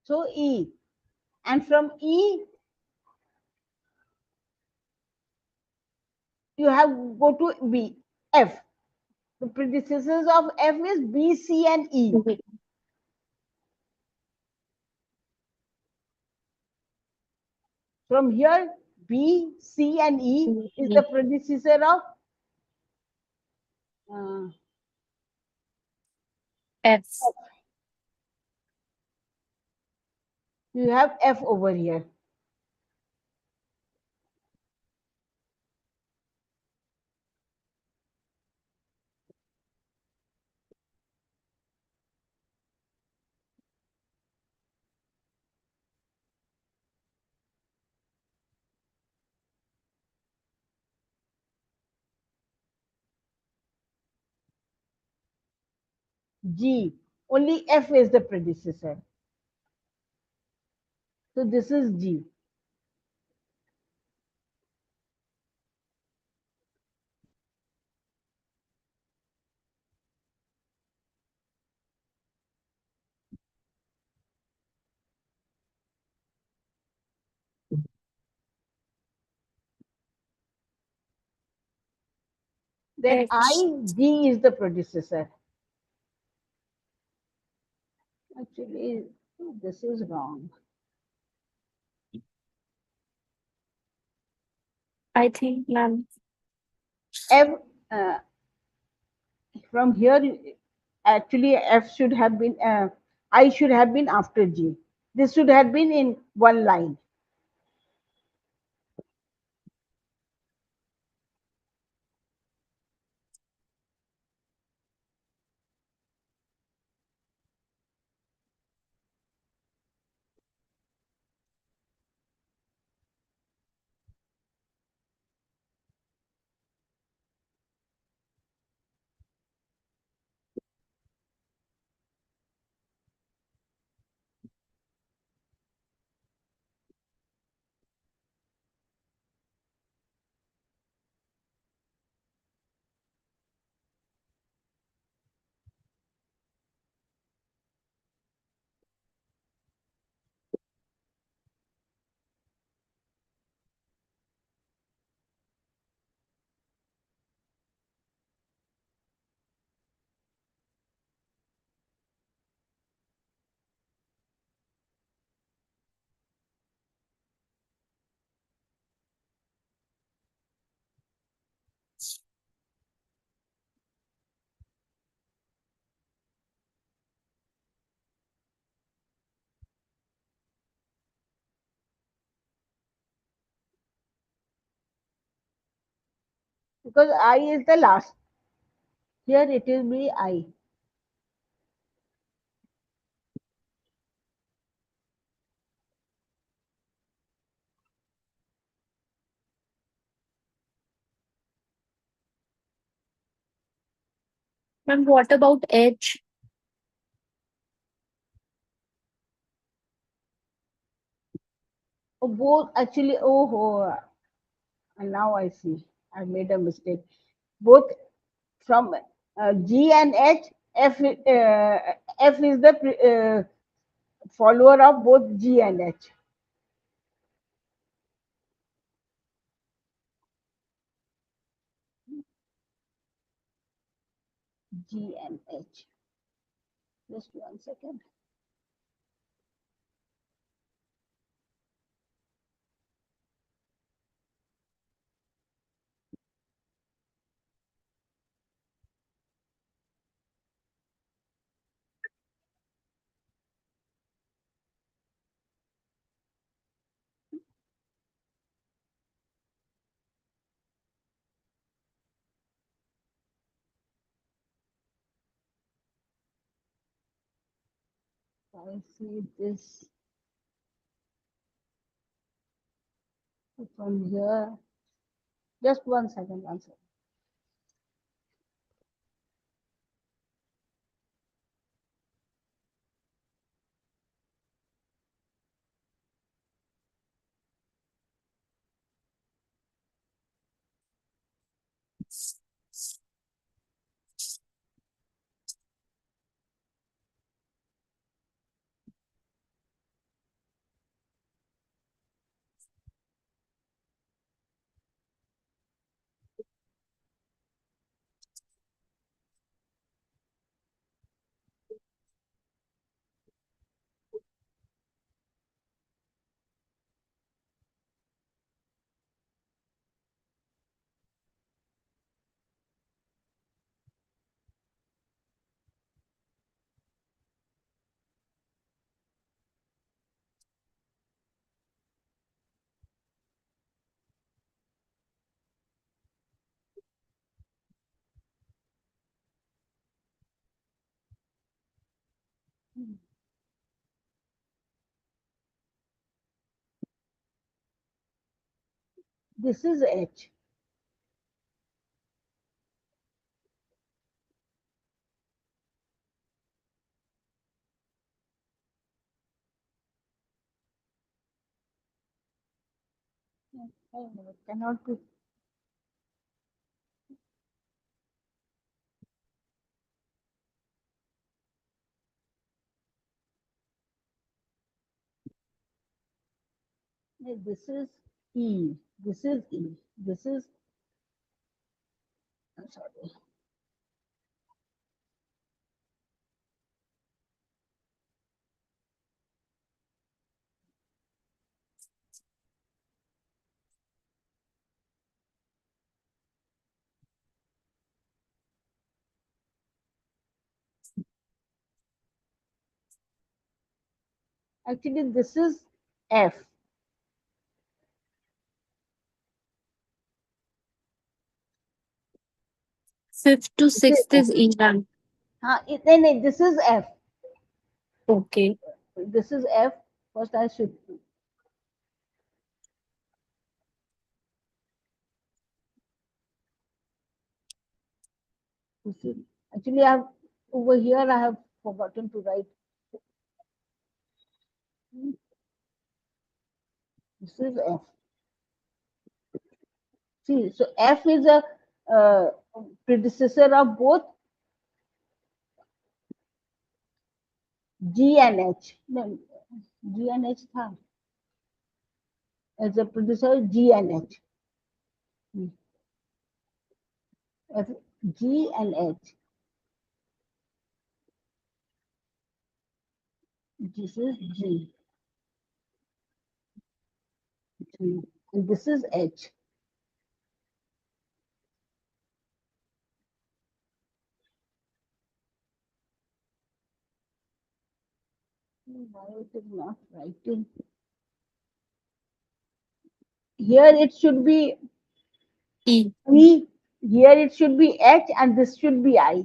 So E, and from E you have go to B. F. The predecessors of F is B, C, and E. Okay. From here, B, C, and E is the E. predecessor of uh, F. F. You have F over here. G. Only F is the predecessor. So this is G. Then H. I, G is the predecessor. Actually, this is wrong. I think, ma'am. F, uh, from here, actually, F should have been, I should have been after G. This should have been in one line. Because I is the last. Here it will be I. Ma'am, what about H? Oh, both actually, oh, And now I see I made a mistake. Both from G and H, F is the follower of both G and H. G and H. Just 1 second. I see this from here. Just 1 second, 1 second. This is H. Oh, no, it cannot be. This is E. This is E. This is, I'm sorry. Actually, this is F. Fifth to This is sixth F. is Iran. No, this is F. Okay. This is F. First, I should. This is, actually, I have over here. I have forgotten to write. This is F. See, so F is a uh, predecessor of both G and H. No, G and H था. As a predecessor, G and H. F, G and H. This is G. G. And this is H. Why it is not writing? Here it should be E. E. Here it should be H, and this should be I.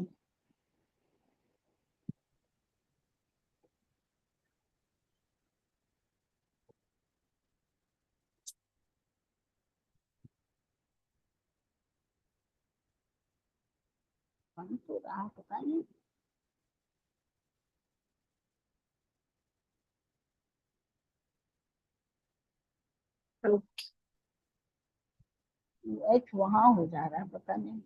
कौन तो रहा पता नहीं. Okay. H वहां हो जा रहा है, पता नहीं।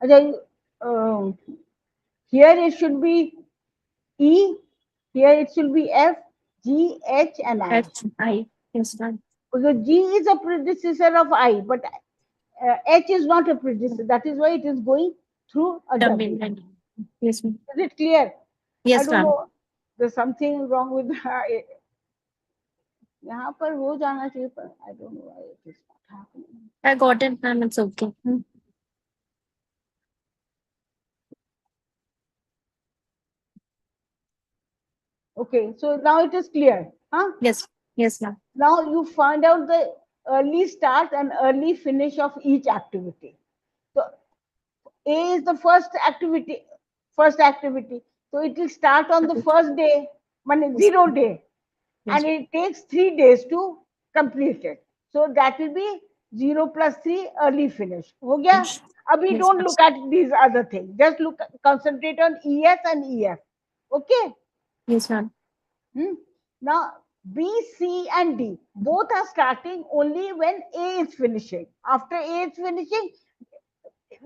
अच्छा, here it should be E, here it should be F, G, H, and I. H I. Yes, ma'am. Because G is a predecessor of I, but H is not a predecessor. That is why it is going through a W. Terminal. Yes, ma'am. Is it clear? I Yes, don't ma'am. know. There's something wrong with यहाँ पर हो जाना चाहिए, पर I don't know why it is not happening. I got it, ma'am. It's okay. Okay, so now it is clear. Huh? Yes. Yes, ma'am. Now you find out the early start and early finish of each activity. So A is the first activity. So it will start on the first day, mean Yes. 0 day, and Yes. it takes 3 days to complete it. So that will be 0 + 3 early finish. हो गया? Yes. Abhi Yes, don't ma'am. look at these other things. Just concentrate on ES and EF. Okay? Yes, ma'am. Hmm? Now B, C, and D both are starting only when A is finishing. After A is finishing,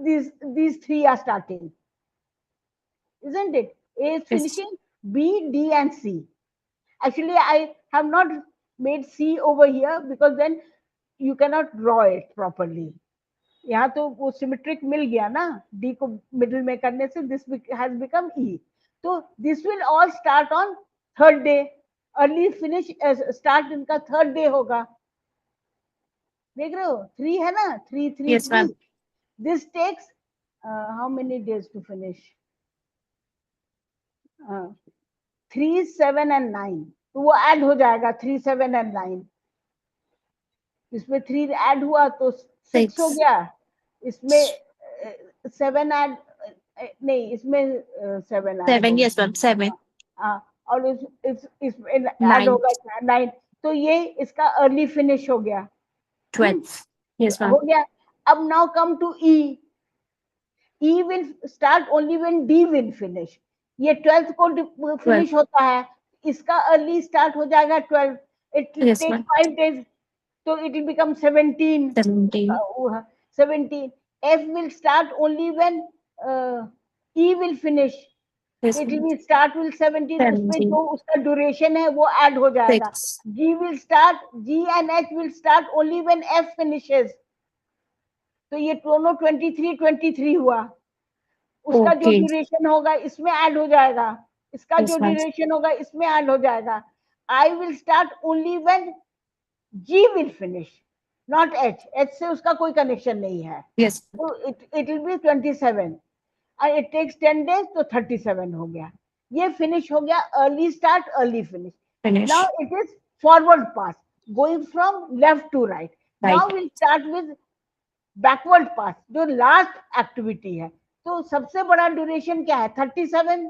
these three are starting, isn't it? A is Yes. finishing, B, D, and C. Actually, I have not made C over here because then you cannot draw it properly. यहाँ तो वो symmetric मिल गया ना, D को middle में करने से this has become E. तो this will all start on third day. Early finish start इनका थर्ड डे होगा. देख रहे हो, 3 है ना, 3 3 Yes, 3. ma'am. This takes how many days to finish? 3 7 and 9. तो वो ऐड हो जाएगा 3 7 एंड 9. इसमें 3 ऐड हुआ तो 6 हो 6. गया. इसमें 7 ऐड नहीं, इसमें 7 ऐड 7. होगा. Yes, ma'am. 7. हाँ, और इसमें ऐड 9. होगा 9. तो ये इसका अर्ली फिनिश हो गया. 12. Yes, हो ma'am. गया. अब now come to E. E will start only when D will finish. ये 12th को 12. फिनिश होता है. इसका अर्ली स्टार्ट हो जाएगा 12. It will Yes, take ma'am. 5 days. So it will become 17. 17. 17. F will start only when E will finish. Yes, It ma'am. will start with 17. उसमें 17. जो उसका ड्यूरेशन है वो ऐड हो जाएगा. 6. G and H will start only when F finishes. तो ये दोनों 23 हुआ. उसका जो Okay. ड्यूरेशन होगा इसमें ऐड हो जाएगा. इसका जो Yes, ma'am. ड्यूरेशन होगा इसमें ऐड हो जाएगा. I will start only when G will finish, not H. H से उसका कोई कनेक्शन नहीं है. Yes. तो it will be 27 and it takes 10 days, तो 37 हो गया. ये फिनिश हो गया early start early finish. Now Finish. It is forward pass, going from left to right. Now Right. Will start with backward pass, जो last activity है. तो सबसे बड़ा ड्यूरेशन क्या है? 37.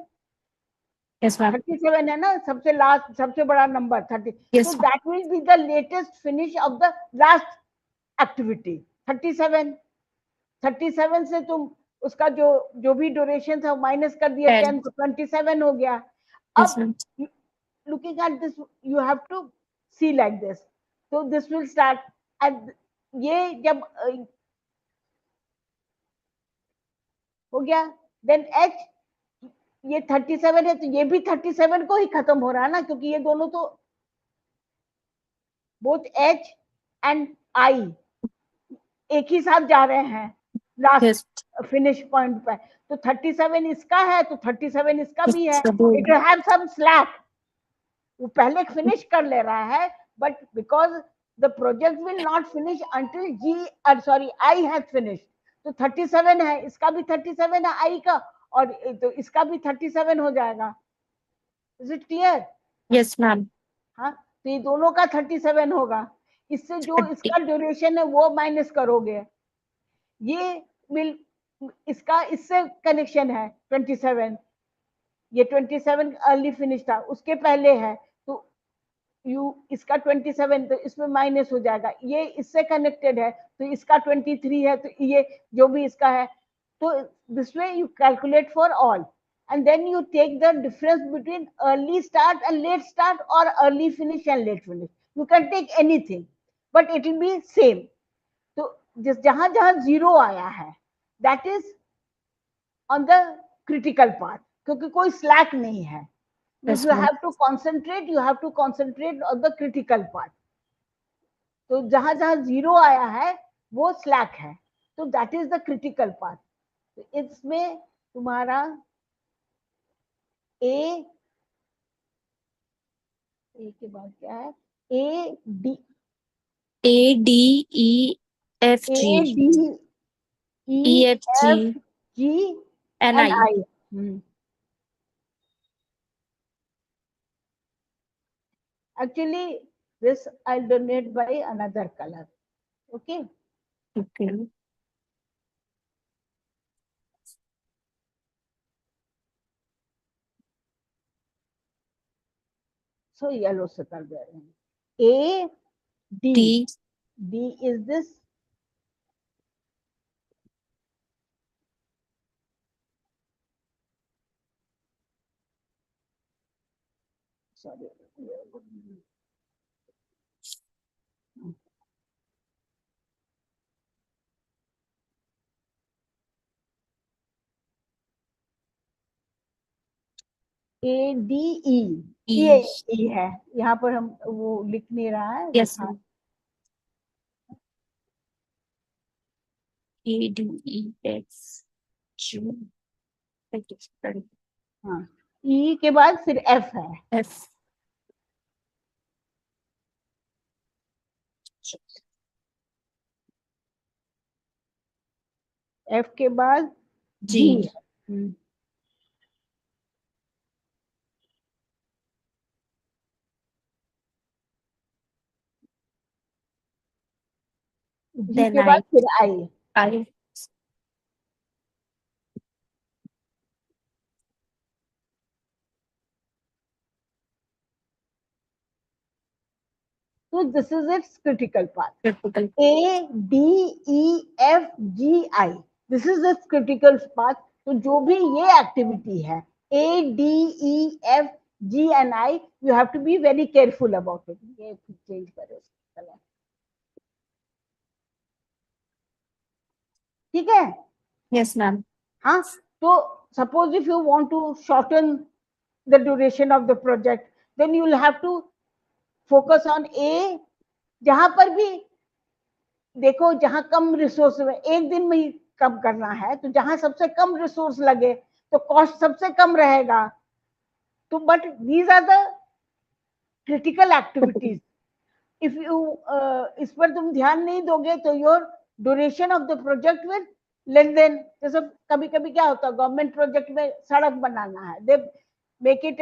Yes, ma'am. 37 है ना, सबसे लास्ट, सबसे बड़ा नंबर 30. तो Yes, ma'am. That will be the latest finish off the last activity. 37. 37 से तुम उसका जो भी ड्यूरेशन था माइनस कर दिया 10. 10, तो 27 हो गया. Yes, अब ma'am. Looking at this you have to see like this. तो दिस विल स्टार्ट एट, ये जब हो गया, देन एच, ये 37 है तो ये भी 37 को ही खत्म हो रहा है ना, क्योंकि ये दोनों तो बोथ एच एंड आई एक ही साथ जा रहे हैं Yes. लास्ट फिनिश पॉइंट पे. तो 37 इसका है तो 37 इसका भी है. It's the board. It will have some slack. वो पहले फिनिश कर ले रहा है, but because the project will not finish until G I has finish. तो 37 है, इसका भी 37 है आई का, और तो इसका भी 37 हो जाएगा. Is it clear? Yes, ma'am. हाँ, तो ये दोनों का 37 होगा. इससे जो 30. इसका ड्यूरेशन है वो माइनस करोगे. ये विल, इसका इससे कनेक्शन है 27. ये 27 अर्ली फिनिश था, उसके पहले है, तो यू इसका 27, तो इसमें माइनस हो जाएगा, ये इससे कनेक्टेड है तो इसका 23 है, तो ये जो भी इसका है, तो this way you calculate for all, and then you take the difference between early start and late start, or early finish and late finish. You can take anything, but it will be same. तो जिस जहां जहां zero आया है, that is on the critical path, क्योंकि कोई slack नहीं है. If Yes, you ma'am. have to concentrate, you have to concentrate on the critical part. तो जहां जहां जीरो आया है वो स्लैक है, तो that is the critical part. तो इसमें तुम्हारा ए ए के बाद क्या है, A D A D E F A G D E E F F G G N and I. I. Actually, this I'll donate by another color. Okay. Okay. So yellow से कर दे रहे हैं. A D D D is this. Sorry. A D ई, ये E. ई है, यहाँ पर हम वो लिख नहीं रहा है, Yes, दिखा. ma'am. A D E F G. Thank you. हाँ, ई के बाद फिर एफ है, F एफ के बाद जी G. है, जी Then के बाद फिर आई. I. तो this is its critical part. Critical. A D E F G I, this is its critical part. तो जो भी ये एक्टिविटी है, A D E F G and I, you have to be very careful about it. ये change करो colour. ठीक है. Yes, ma'am. हाँ, तो suppose if you want to shorten the duration of the project, then you will have to focus on A. जहां पर भी देखो, जहां कम रिसोर्स में एक दिन में ही कम करना है, तो जहां सबसे कम रिसोर्स लगे तो कॉस्ट सबसे कम रहेगा. तो but these are the critical activities. If you इस पर तुम ध्यान नहीं दोगे तो your duration of the project will less than. जैसे कभी कभी क्या होता है, गवर्नमेंट प्रोजेक्ट में सड़क बनाना है, दे मेक इट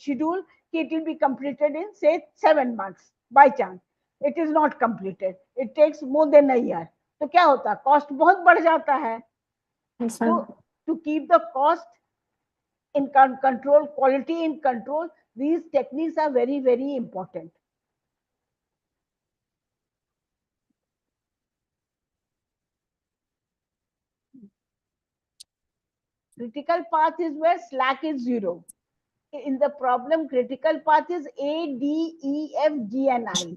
शेड्यूल कि it will be completed in से 7 months. By chance it is not completed, it takes more than a year. तो क्या होता है, कॉस्ट बहुत बढ़ जाता है. Yes, तो ma'am. To keep the cost in control, quality in control, these techniques are very, very important. Critical path is where slack is zero. In the problem, critical path is A, D, E, F, G, and I.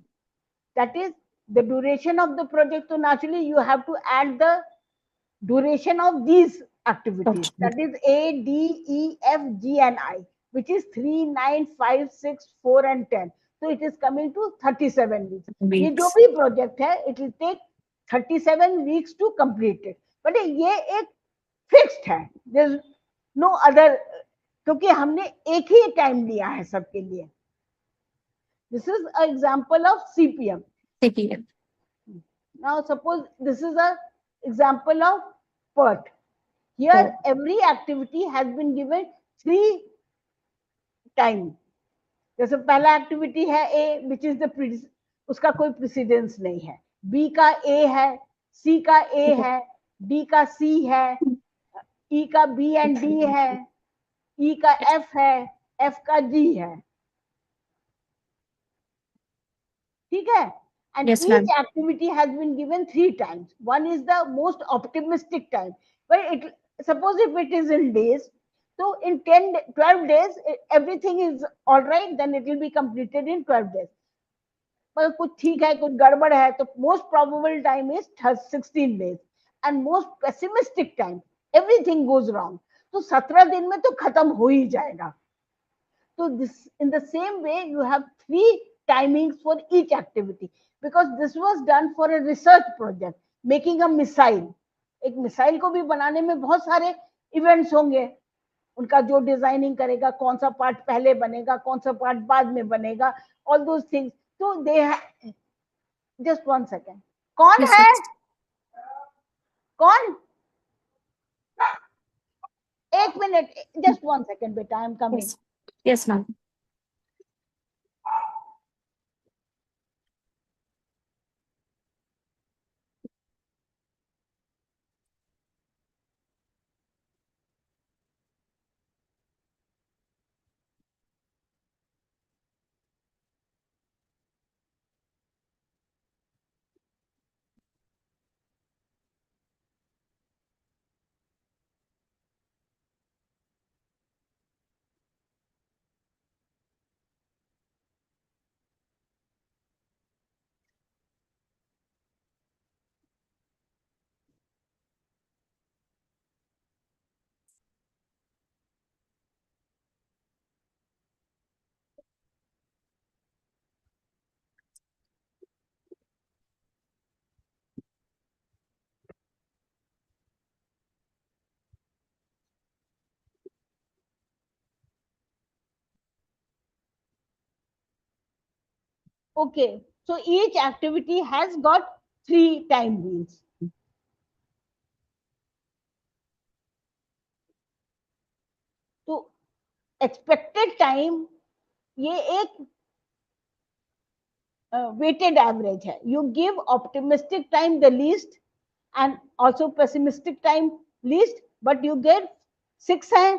That is the duration of the project. So naturally, you have to add the duration of these activities. Okay. That is A, D, E, F, G, and I, which is 3, 9, 5, 6, 4, and 10. So it is coming to 37 weeks. ये जो Weeks. भी project है, it will take 37 weeks to complete it. But ये एक fixed है. There's no other, क्योंकि हमने एक ही टाइम लिया है सबके लिए. This is an example of CPM. CPM. Now suppose this is a example of PERT. Here every activity has been given 3 time. जैसे पहला एक्टिविटी है ए, विच इज द, उसका कोई प्रेसिडेंस नहीं है. बी का ए है, सी का ए है, डी का सी है, ई का बी एंड डी है. ई का एफ है, एफ का जी है, ठीक है. And Yes, each ma'am. activity has been given 3 times. One is the most optimistic time, but it, suppose if it is in days, so in 12 days everything is all right, then it will be completed in 12 days. पर कुछ ठीक है, कुछ गड़बड़ है, तो most probable time is 16 days. And most pessimistic time, everything goes wrong, तो 17 दिन में तो खत्म हो ही जाएगा. So this, in the same way, you have 3 timings for each activity, because this was done for a research project, making a missile. एक missile को भी बनाने में बहुत सारे इवेंट्स होंगे, उनका जो डिजाइनिंग करेगा, कौन सा पार्ट पहले बनेगा, कौन सा पार्ट बाद में बनेगा, ऑल दोज थिंग्स. तो दे, जस्ट 1 सेकेंड, कौन Yes, sir. है, कौन, 1 मिनट, जस्ट 1 सेकेंड बेटा, I am coming. Yes. Yes, ma'am. Okay, so each activity has got 3 time wheels. तो एक्सपेक्टेड टाइम ये एक weighted average है. You give optimistic time the least and also pessimistic time least, but you get 6 है,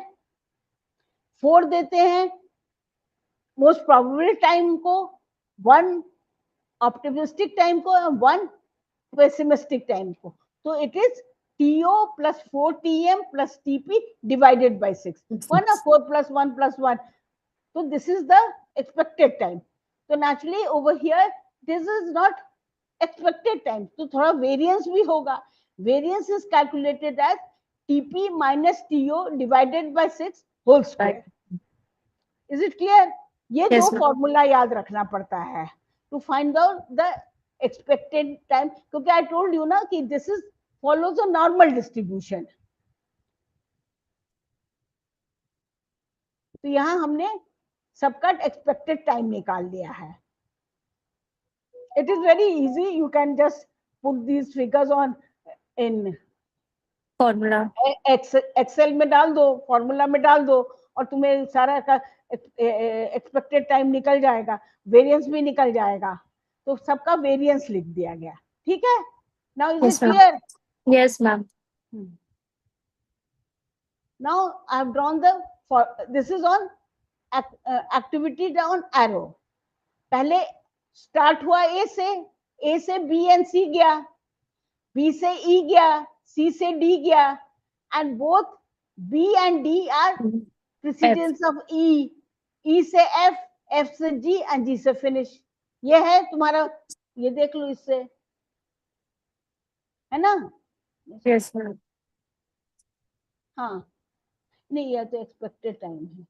4 देते हैं most probable time को, 1 optimistic time को, 1 pessimistic time को. तो it is TO plus 4TM plus TP divided by 6. 1 or 4 plus 1 plus 1. So this is the expected time. So naturally over here this is not expected time. तो थोड़ा variance भी होगा. Variance is calculated as TP minus TO divided by 6 whole square. Right. Is it clear? ये दो Yes, ma'am. Formula याद रखना पड़ता है to find out the expected time, क्योंकि I told you ना कि this is follows a normal distribution. तो यहाँ हमने सबका एक्सपेक्टेड टाइम निकाल लिया है. It is very easy, you can just put these figures on in Formula. Excel में डाल दो, फॉर्मूला में डाल दो, और तुम्हें सारा का एक्सपेक्टेड टाइम निकल जाएगा, वेरिएंस भी निकल जाएगा. तो सबका वेरिएंस लिख दिया गया. ठीक है. Now is it Yes, ma'am. Clear? Yes, ma'am. Now I have drawn the, for this is on activity down arrow. पहले स्टार्ट हुआ ए से बी एंड सी गया, बी से ई गया, सी से डी गया, and both B and D are precedence of E, E से F, F से जी एंड जी से फिनिश. ये है तुम्हारा, ये देख लो इससे, है ना? Yes, ma'am. हाँ, नहीं ये तो एक्सपेक्टेड टाइम है,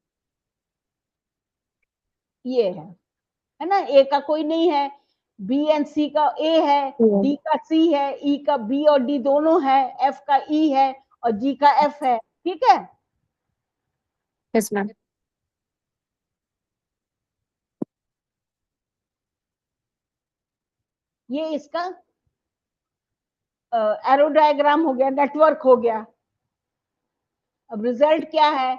ये है ना? ए का कोई नहीं है, बी एंड सी का ए है, Yeah. डी का सी है, ई का बी और डी दोनों है, एफ का ई है और जी का एफ है. ठीक है. Yes, ma'am. ये इसका एरो डायग्राम हो गया, नेटवर्क हो गया. अब रिजल्ट क्या है?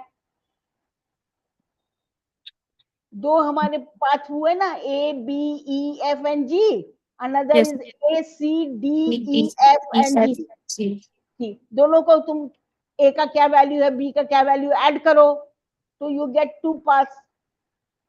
दो हमारे पाथ हुए ना, A B E F and G. Another Yes. Is A C D E E, F E, and G. C. दोनों को तुम ए का क्या वैल्यू है, बी का क्या वैल्यू, ऐड करो. So you get two paths.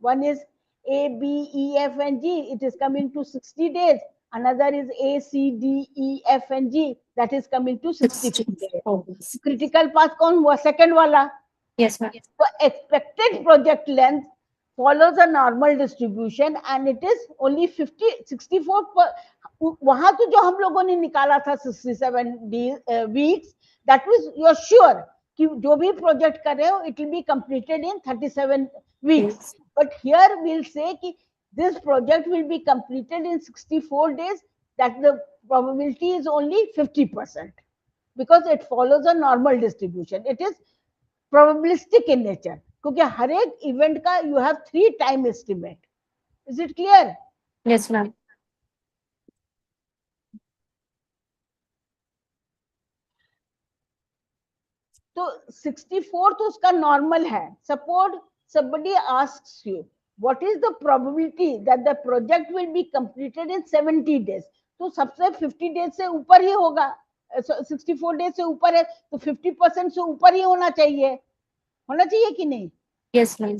One is A, B, E, F, and G. It is coming to 60 days. Another is A, C, D, E, F, and G. That is coming to 64 days. 64. Critical path कौन हुआ? Second वाला. Yes, ma'am. So expected project length follows a normal distribution and it is only 50 64 per, वहां तो जो हम लोगों ने निकाला था 67 weeks, that was you're sure कि जो भी प्रोजेक्ट कर रहे हो it will be completed in 37 weeks. Yes. But here we'll say कि this project will be completed in 64 days, that the probability is only 50% because it follows a normal distribution. It is probabilistic in nature क्योंकि हर एक event का you have 3 time estimate. Is it clear? Yes, ma'am. तो 64 तो उसका normal है. Suppose somebody asks you what is the probability that the project will be completed in 70 days, तो सबसे 50 days से ऊपर ही होगा. 64 डेज से ऊपर है तो 50% से ऊपर ही होना चाहिए कि नहीं? Yes, ma'am.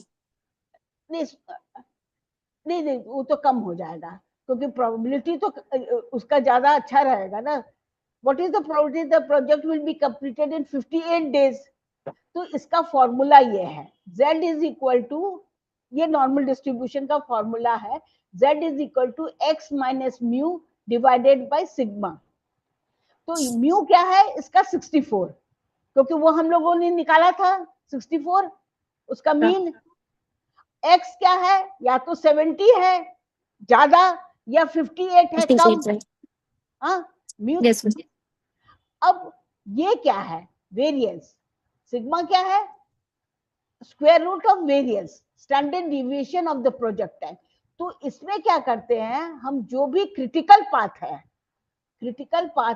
नहीं नहीं वो तो कम हो जाएगा क्योंकि प्रोबेबिलिटी तो उसका ज्यादा अच्छा रहेगा ना. What is the probability the project will be completed in 58 days? तो इसका फॉर्मूला ये है, z इज इक्वल टू, ये नॉर्मल डिस्ट्रीब्यूशन का फॉर्मूला है, z is equal to x minus mu divided by sigma. तो म्यू क्या है इसका? 64, क्योंकि वो हम लोगों ने निकाला था 64. उसका मीन x क्या है? या तो 70 है ज्यादा या 58 है कम. 58, right? हाँ म्यू. Yes, ma'am. अब ये क्या है? वेरिएंस. सिग्मा क्या है? Square root of variance, standard deviation of the project time. तो इसमें क्या करते हैं हम, जो भी क्रिटिकल पाथ है, क्रिटिकल पाथ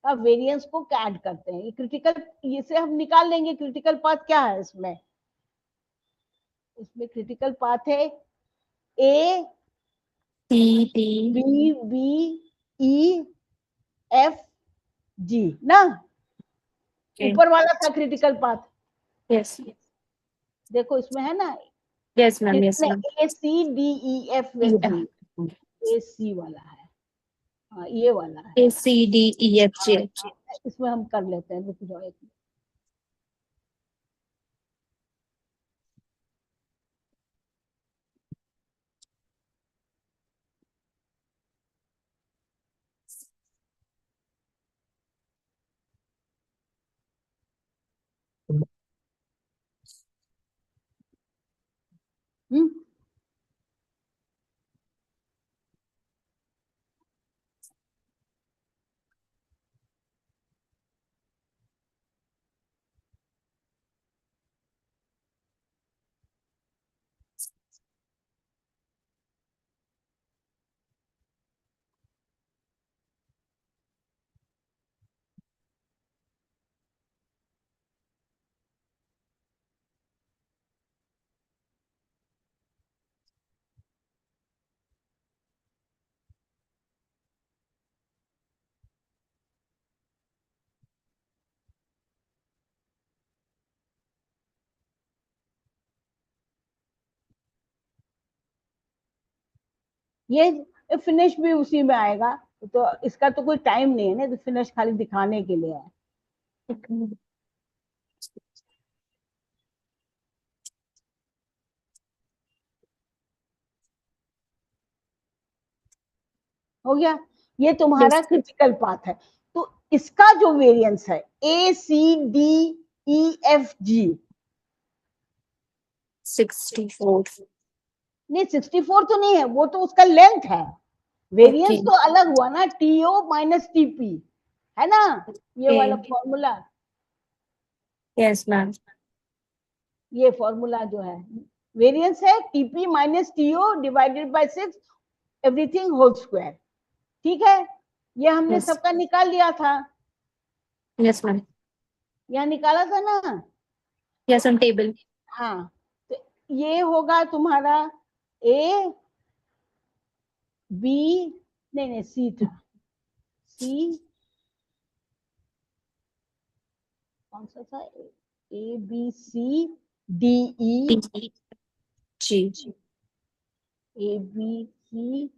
का वेरिएंस को ऐड करते हैं. ये क्रिटिकल, इसे हम निकाल लेंगे. क्रिटिकल पाथ क्या है इसमें? इसमें क्रिटिकल पाथ है A C, D. B B E F G ना. Okay. ऊपर वाला था क्रिटिकल पाथ. Yes. देखो इसमें है ना, Yes, ma'am. Yes, कितने? ma'am. A C D E F E, G. F. A C वाला है. हाँ ये वाला है. A, C, D, E, F, G. इसमें हम कर लेते हैं. रुक जाओ एक मिनट. हम्म. ये फिनिश भी उसी में आएगा. तो इसका तो कोई टाइम नहीं है ना, तो फिनिश खाली दिखाने के लिए है. Okay. हो गया. ये तुम्हारा Yes. क्रिटिकल पाथ है. तो इसका जो वेरिएंस है ए सी डी ई एफ जी, 64. नहीं 64 तो नहीं है, वो तो उसका लेंथ है. Variance Okay. तो अलग हुआ ना, टीओ माइनस टीपी है ना, ये वाला Okay. फॉर्मूला. Yes, ma'am. ये फॉर्मूला जो है वेरिएंस है TP minus TO divided by 6 everything whole square. ठीक है, ये हमने Yes. सबका निकाल लिया था. Yes, ma'am. यहाँ निकाला था ना. Yes, on table. हाँ, तो ये होगा तुम्हारा ए बी, नहीं नहीं सी था. सी कौन सा था? A B C D E B G. A B C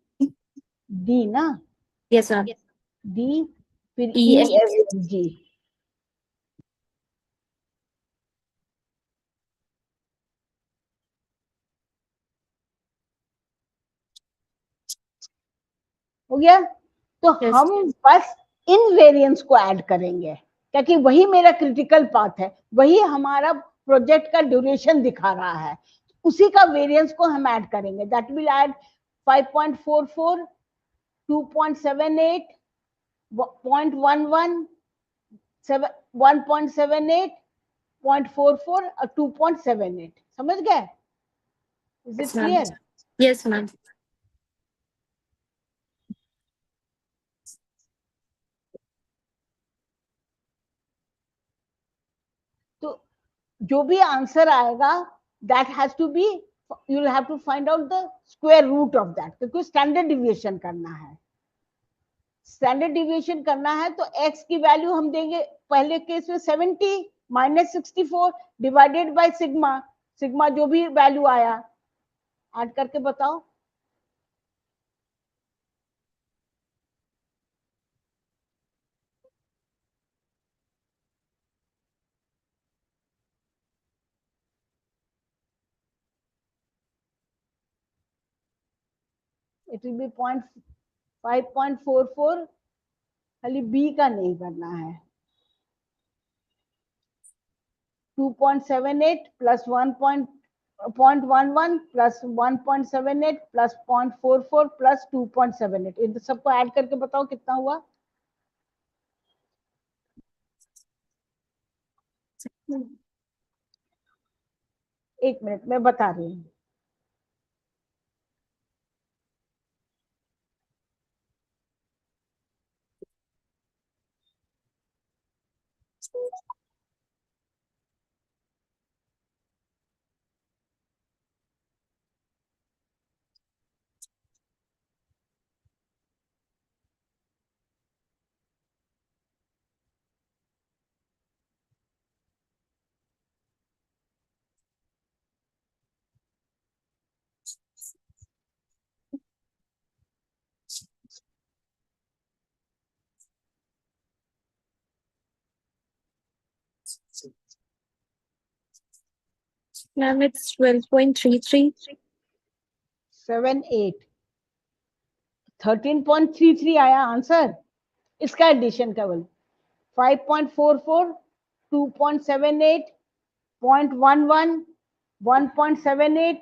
D ना, Yes, ma'am. D फिर E E F. F G. हो गया? तो Yes. हम बस इन वेरिएंस को ऐड करेंगे, क्योंकि वही मेरा क्रिटिकल पाथ है, वही हमारा प्रोजेक्ट का ड्यूरेशन दिखा रहा है, उसी का वेरिएंस को हम ऐड करेंगे. दैट विल ऐड 5.44, 2.78, 0.11, 1.78, 0.44 और 2.78. समझ गए? Is Yes, it ma'am. Clear? Yes, ma'am. तो जो भी आंसर आएगा, that has to be, you will have to find out the square root of that, क्योंकि स्टैंडर्ड डिविएशन करना है. स्टैंडर्ड डिविएशन करना है तो x की वैल्यू हम देंगे, पहले केस में 70 minus 64 divided by sigma. Sigma जो भी वैल्यू आया ऐड करके बताओ. It will B 5.44. खाली बी का नहीं करना है. 2.78 plus 1.11 plus 1.78 plus 0.44 plus 2.78. इन सबको ऐड करके बताओ कितना हुआ. एक मिनट में बता रही हूँ. Ma'am, it's 12.33. 7 8 13.33 आया आंसर. इसका एडिशन केवल 5.44, 2.78, 0.11, 1.78,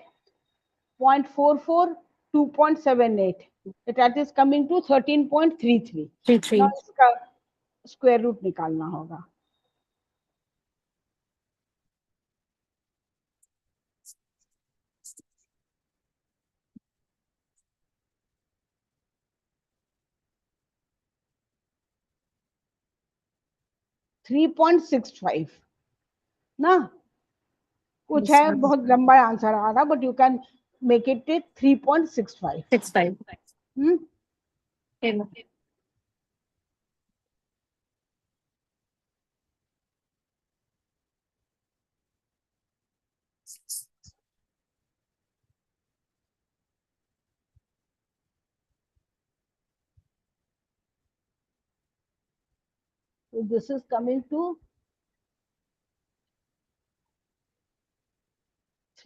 0.44, 2.78. That is coming to 13.33. 33. Now इसका स्क्वायर रूट निकालना होगा. 3.65 ना. कुछ Yes, है, ma'am. बहुत लंबा आंसर आ रहा, but you can make it 3.65. 65. Hmm. Okay, ma'am. So this is coming to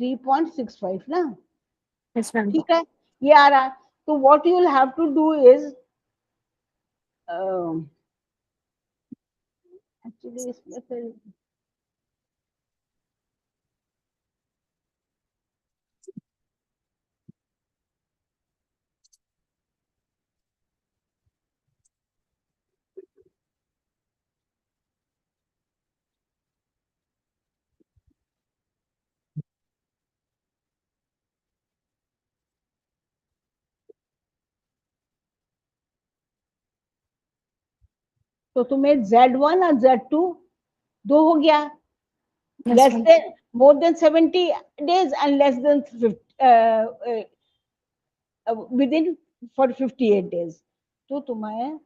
3.65 ना. Yes, ma'am. ठीक है, ये आ रहा है. तो what you will have to do is, actually इसमें फिर तो तुम्हें Z1 और Z2 दो हो गया. Yes, less ma'am. Then, more than 70 days and less than within for 58 days. तो तुम्हें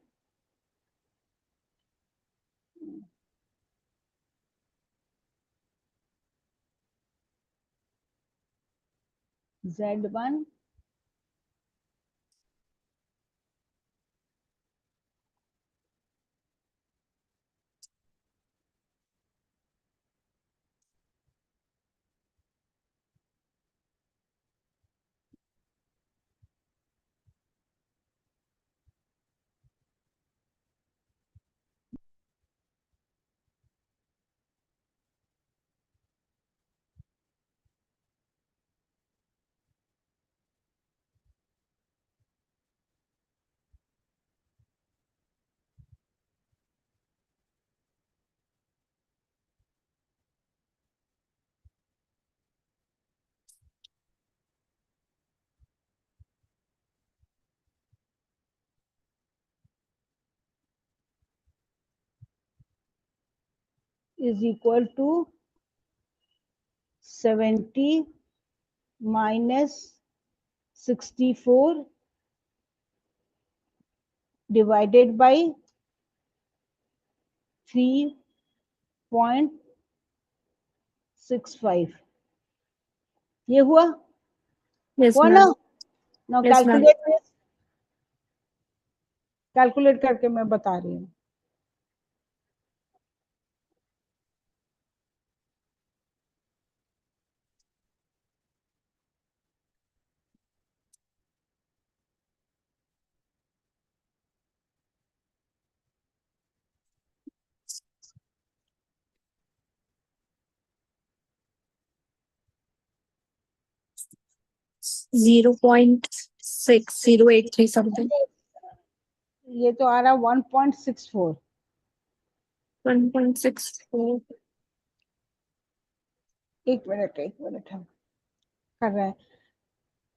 Z1 is equal to 70 minus 64 divided by 3.65. ये हुआ Yes, हुआ ना? ma'am. Now Yes, ma'am. Calculate करके मैं बता रही हूँ. 0.6083 something. ये तो आ रहा 1.64. 1.64. एक मिनट हम कर रहे हैं.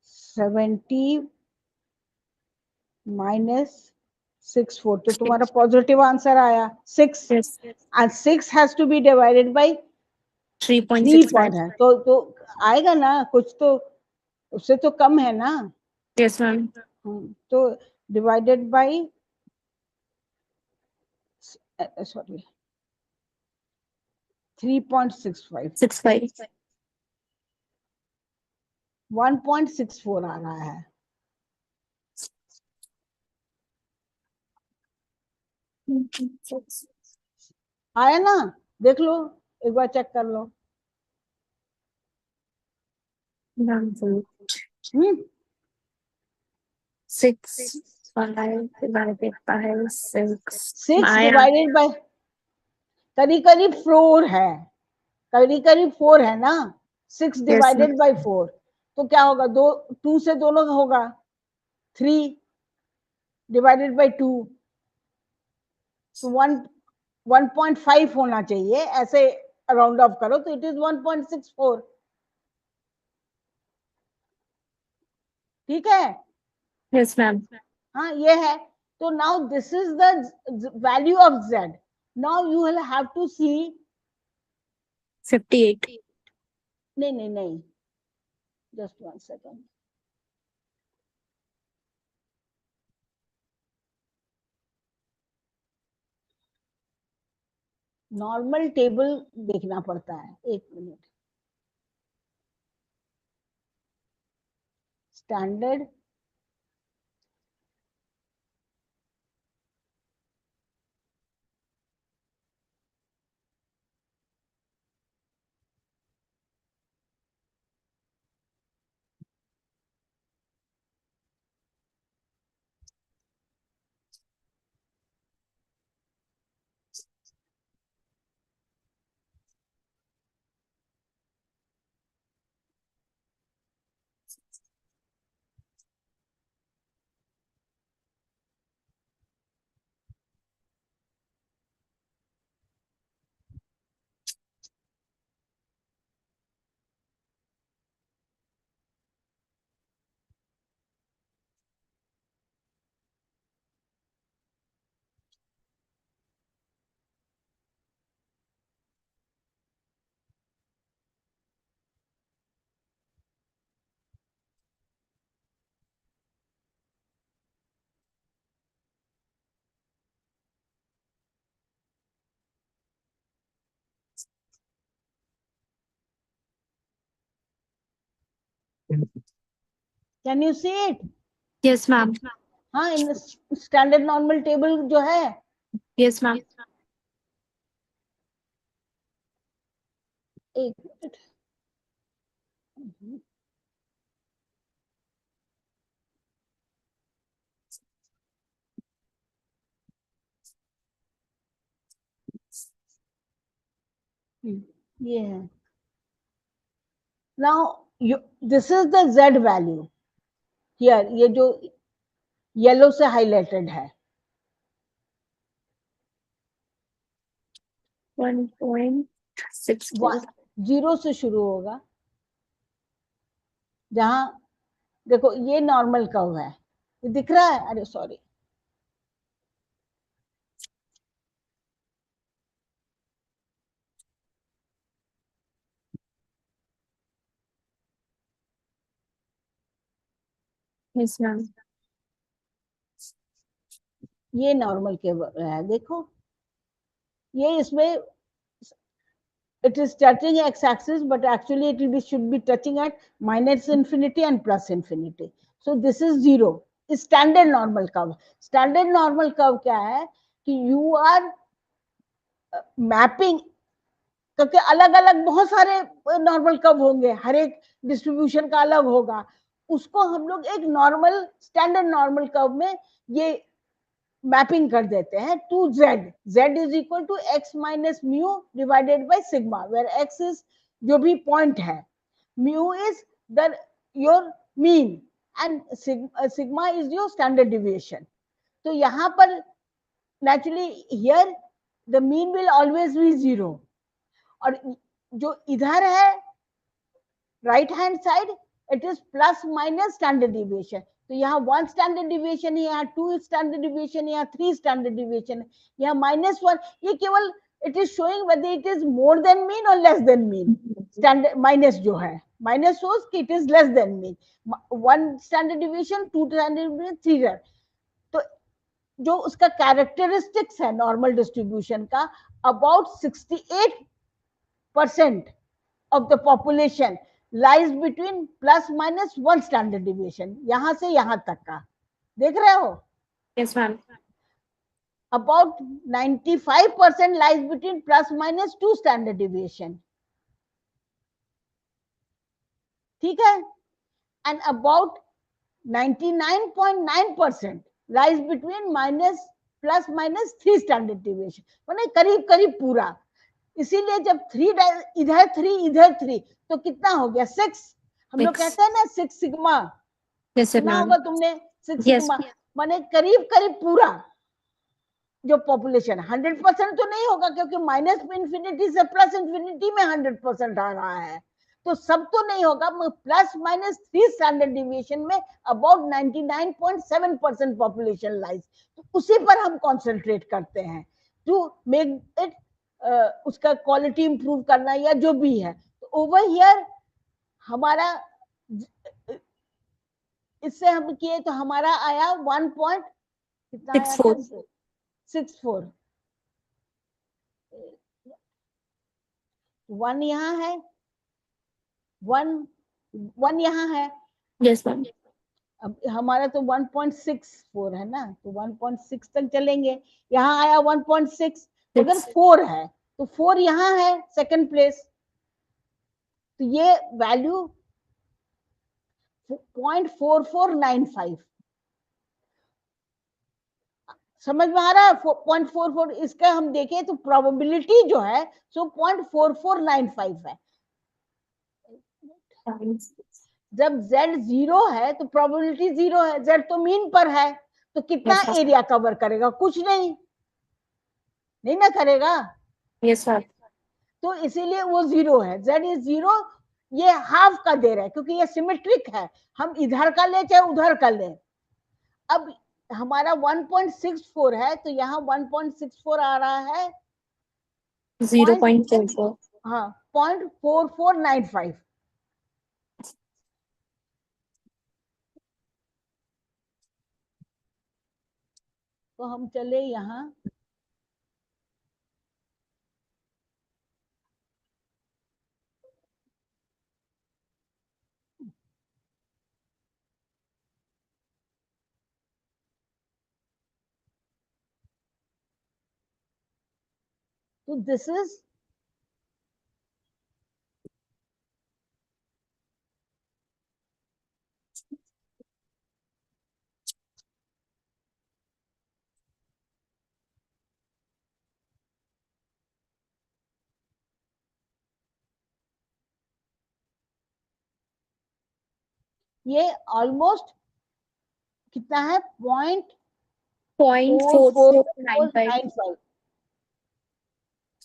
70 माइनस 64, तो तुम्हारा पॉजिटिव आंसर आया 6. Yes. And 6 has to be divided by 3 3.65. Point है, तो आएगा ना कुछ, तो उससे तो कम है ना. Yes, ma'am. तो डिवाइडेड बाय, सॉरी, 3.65. 65. 1.64 आ रहा है. आया ना? देख लो, एक बार चेक कर लो. हम्म 6 5 divided by 6. 6 आया. डिवाइडेड बाय करीब करीब 4 है, करीब करीब 4 है ना. 6 Yes, ma'am. डिवाइडेड बाय 4, तो क्या होगा? 2 से दोनों का होगा. 3 डिवाइडेड बाय 2, तो 1.5 होना चाहिए. ऐसे राउंड ऑफ करो तो इट इज 1.64. ठीक है? Yes, ma'am. हाँ, ये है. तो now this is the value of z. Now you will have to see. 58. नहीं, जस्ट 1 सेकंड. नॉर्मल टेबल देखना पड़ता है. एक minute. Standard can you see it? Yes, ma'am. हाँ, इन स्टैंडर्ड नॉर्मल टेबल जो है, Yes, ma'am. एक minute, ये है। Now this is the Z value here, ये जो येलो से हाईलाइटेड है, 1.64. जीरो से शुरू होगा, जहां देखो ये नॉर्मल कर्व है, ये दिख रहा है, अरे सॉरी, Yes, ma'am. ये नॉर्मल कर्व है, देखो ये इसमें it is touching x-axis, but actually it will be, should be touching at minus infinity and plus infinity. So this is zero. Standard normal curve. Standard normal curve क्या है कि you are mapping, क्योंकि अलग अलग बहुत सारे normal curve होंगे, हर एक डिस्ट्रीब्यूशन का अलग होगा, उसको हम लोग एक नॉर्मल स्टैंडर्ड नॉर्मल कर्व में ये मैपिंग कर देते हैं to Z. Z is equal to X minus mu divided by sigma, where X is जो भी पॉइंट है, mu is the your mean, and sigma is your standard deviation. तो यहाँ पर naturally here the mean will always be zero, और जो इधर है right hand side, it is plus minus standard deviation. तो यहाँ वन स्टैंडर्ड डिविएशन है, यहाँ टू स्टैंडर्ड डिविएशन, यहाँ थ्री स्टैंडर्ड डिविएशन है, यहाँ -1. ये केवल it is showing whether it is more than mean और less than mean. Standard minus जो है, माइनस शोज कि it is less than mean. One standard deviation, two standard deviation, three. तो जो उसका कैरेक्टरिस्टिक्स है नॉर्मल डिस्ट्रीब्यूशन का, about 68% of the population lies between plus minus one standard deviation. यहां से यहां तक का देख रहे हो, Yes, ma'am. about 95% lies between plus minus two standard deviation. ठीक है, and about 99.9% lies between minus plus minus three standard deviation, मैंने करीब करीब पूरा. इसीलिए जब थ्री इधर थ्री इधर थ्री, तो कितना हो गया, 6. हम लोग Six. कहते हैं ना 6 सिग्मा, Yes, sir, सुना होगा ma'am. तुमने 6 Yes. सिग्मा, माने करीब करीब पूरा जो पॉपुलेशन, 100% तो नहीं होगा, क्योंकि माइनस इंफिनिटी से प्लस इंफिनिटी में 100% आ रहा है, तो सब तो नहीं होगा, plus minus three standard deviation में अबाउट 99.7% पॉपुलेशन लाइज. तो उसी पर हम कॉन्सेंट्रेट करते हैं टू मेक इट, उसका क्वालिटी इंप्रूव करना या जो भी है. तो ओवर हियर हमारा इससे हम किए तो हमारा आया 1 पॉइंट कितना आया Six था, four. 64. 1 यहाँ है, 1 1 यहाँ है, Yes, ma'am. अब हमारा तो 1.64 है ना, तो 1.6 तक चलेंगे. यहाँ आया 1.6, मगर Six. 4 है, तो 4 यहाँ है सेकंड प्लेस. तो ये वैल्यू 0.4495 समझ में आ रहा है. 0.44 इसका हम देखें तो प्रोबेबिलिटी जो है सो 0.4495 है. जब z जीरो है तो प्रोबेबिलिटी जीरो है, z तो मीन पर है, तो कितना Yes, ma'am. एरिया कवर करेगा, कुछ नहीं, नहीं ना करेगा. Yes, ma'am. तो इसीलिए वो जीरो है, z इज जीरो. ये हाफ का दे रहा है क्योंकि ये सिमेट्रिक है, हम इधर का ले चाहे उधर का ले. अब हमारा 1.64 है, तो यहाँ 1.64 आ रहा है, 0.44. हाँ 0.4495. तो हम चले यहाँ, तो दिस इज ये ऑलमोस्ट कितना है, point point four four four four nine four five nine five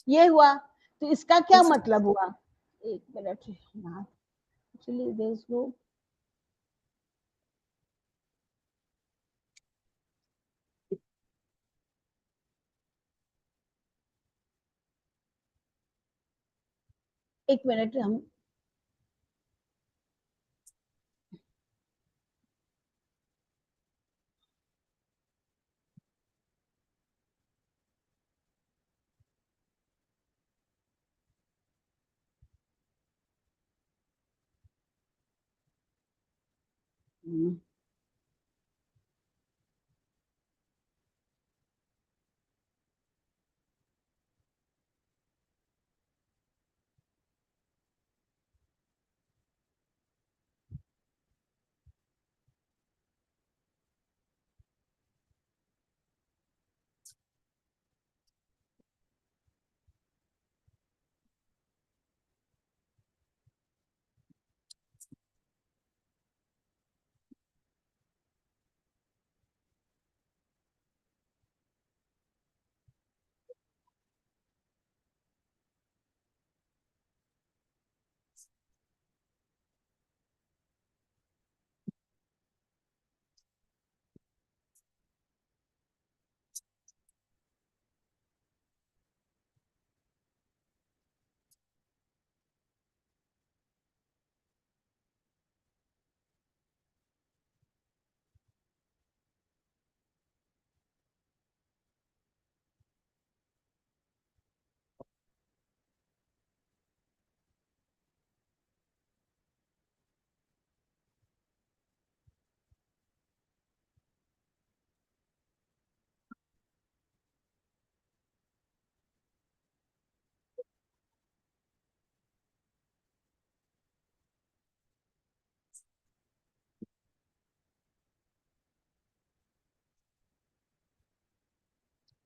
ये हुआ। तो इसका क्या मतलब हुआ, एक मिनट यहाँ, एक्चुअली देयर इज नो, एक मिनट हम,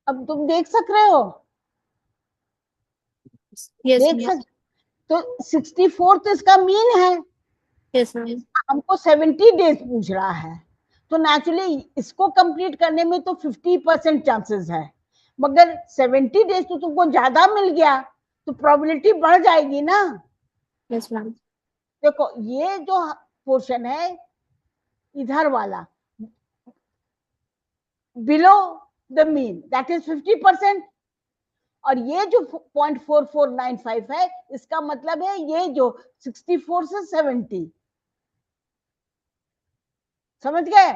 अब तुम देख सक रहे हो, यस देख मैम। सक, तो 64 तो इसका मीन है, यस मैम। हमको 70 डेज पूछ रहा है, तो नेचुरली इसको कंप्लीट करने में तो 50% चांसेस है, मगर 70 डेज तो तुमको ज्यादा मिल गया, तो प्रोबेबिलिटी बढ़ जाएगी ना। Yes ma'am. देखो ये जो पोर्शन है इधर वाला, below the mean that is 50%, और ये जो 0.4495 है, इसका मतलब है ये जो 64 से 70, समझ गए,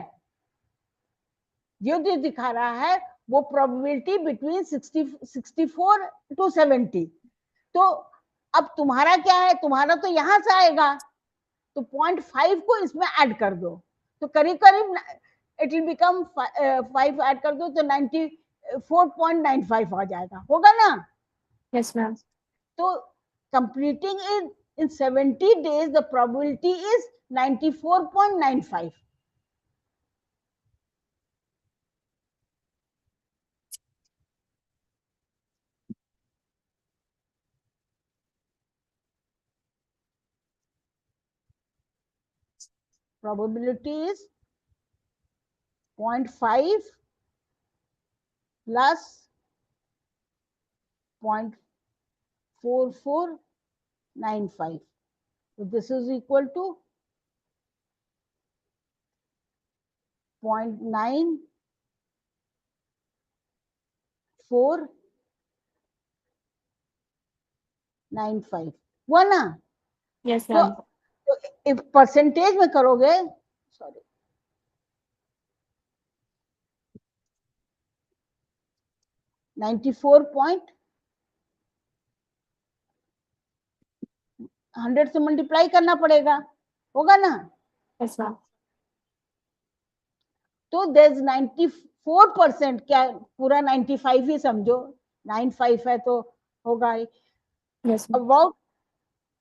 ये जो दिखा रहा है वो प्रोबेबिलिटी बिटवीन 64 to 70। तो अब तुम्हारा क्या है, तुम्हारा तो यहां से आएगा, तो 0.5 को इसमें ऐड कर दो, तो करीब करीब इट विल बिकम 5 ऐड कर दो तो 94.95 आ जाएगा, होगा ना। Yes ma'am. तो completing it in 70 days the probability is 94.95। probability is 0.5 plus 0.4495, so this is equal to 0.9495 हुआ ना। यस तो, मैम। तो परसेंटेज में करोगे, सॉरी, 94.100 से मल्टीप्लाई करना पड़ेगा, होगा ना। Yes ma'am. तो देर 94%, क्या पूरा 95 ही समझो, 95 है तो होगा. Yes, ma'am. About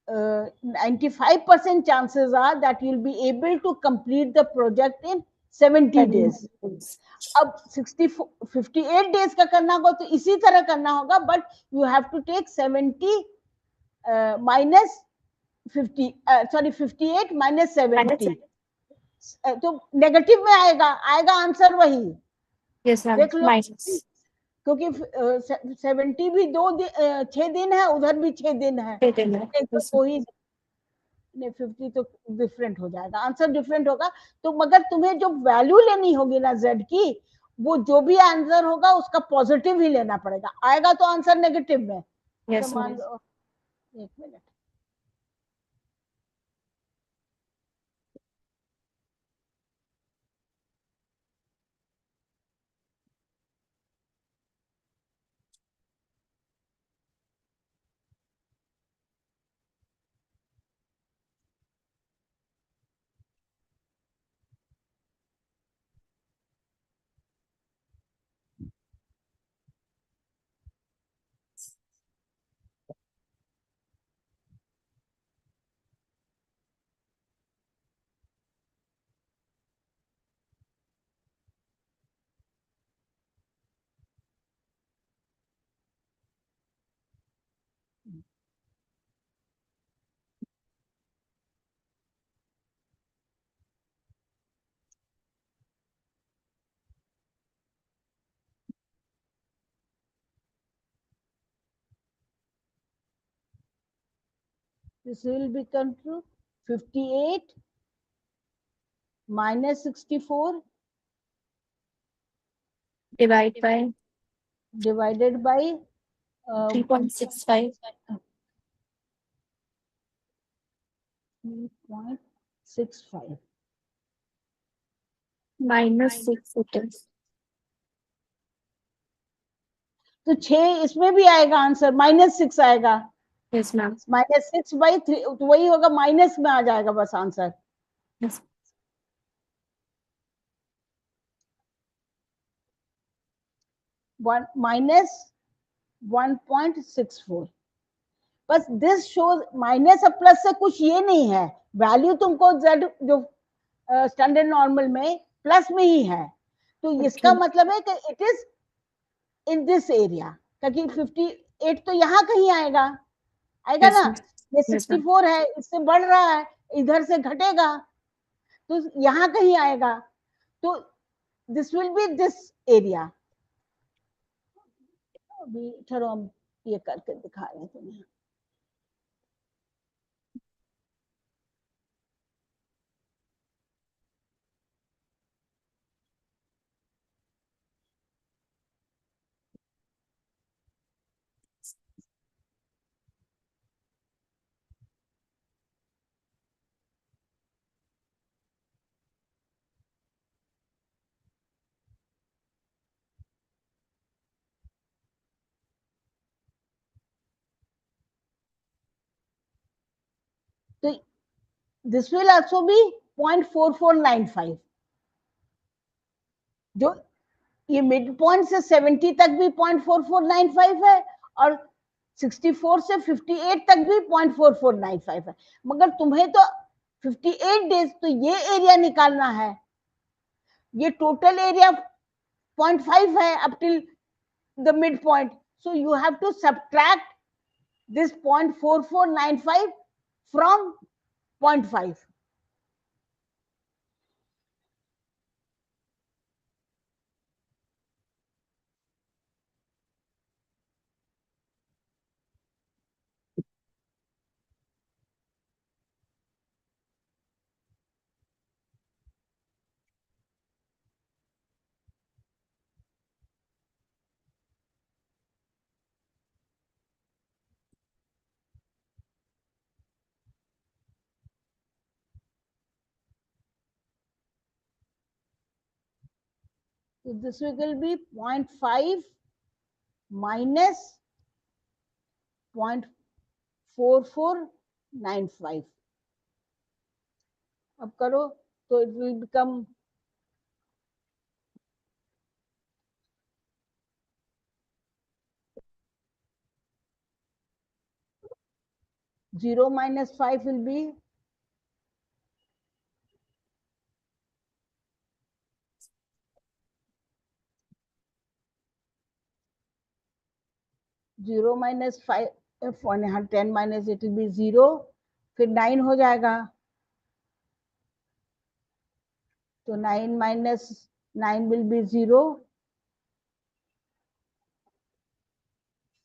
95% chances are that you'll be able to complete the project in 70 Study days. methods. अब 58 डेज का करना होगा तो इसी तरह करना होगा, but you have to take 70 minus 50, sorry 58 minus Minus 70, it. तो नेगेटिव में आएगा, आएगा आंसर वही. Yes, ma'am. देख लो, Minus. क्योंकि 70 भी 6 दिन है, उधर भी 6 दिन है, Wait a minute. नहीं तो Yes, ma'am. कोई नहीं, 50 तो डिफरेंट हो जाएगा, आंसर डिफरेंट होगा. तो मगर तुम्हें जो वैल्यू लेनी होगी ना जेड की, वो जो भी आंसर होगा उसका पॉजिटिव ही लेना पड़ेगा, आएगा तो आंसर नेगेटिव में. तो Yes, मान ma'am. लो, एक minute. This will become true. 58 minus 64 Divide by divided by uh, 3.65 3.65. minus 6 it is. तो 6 इसमें भी आएगा आंसर, -6 आएगा. Yes, ma'am. -6/3 तो वही होगा, माइनस में आ जाएगा बस आंसर. Yes. -1.64. बस दिस शोज माइनस और प्लस से कुछ ये नहीं है, वैल्यू तुमको जेड जो स्टैंडर्ड नॉर्मल में प्लस में ही है, तो इसका Okay. मतलब है कि it is in this area, क्योंकि 58 तो यहाँ कहीं आएगा, आएगा Yes, ना. ma'am. ये Yes, ma'am. 64 है, इससे बढ़ रहा है, इधर से घटेगा, तो यहाँ कहीं आएगा. तो this will be this area. अभी चलो हम ये करके दिखा रहे हैं तुम्हें. तो दिस विल आल्सो बी 0.4495. जो ये मिड पॉइंट से 70 तक भी 0.4495 है, और 64 से 58 तक भी 0.4495 है. मगर तुम्हें तो 58 डेज, तो ये एरिया निकालना है. ये टोटल एरिया 0.5 है up till the mid point, so you have to subtract this 0.4495 from 0.5. So this will be 0.5 minus 0.4495. अब करो तो it will become 0 minus 5 will be 0 minus 5, if 10 minus it will be 0, फिर 9 हो जाएगा, तो 9 minus 9 will be 0,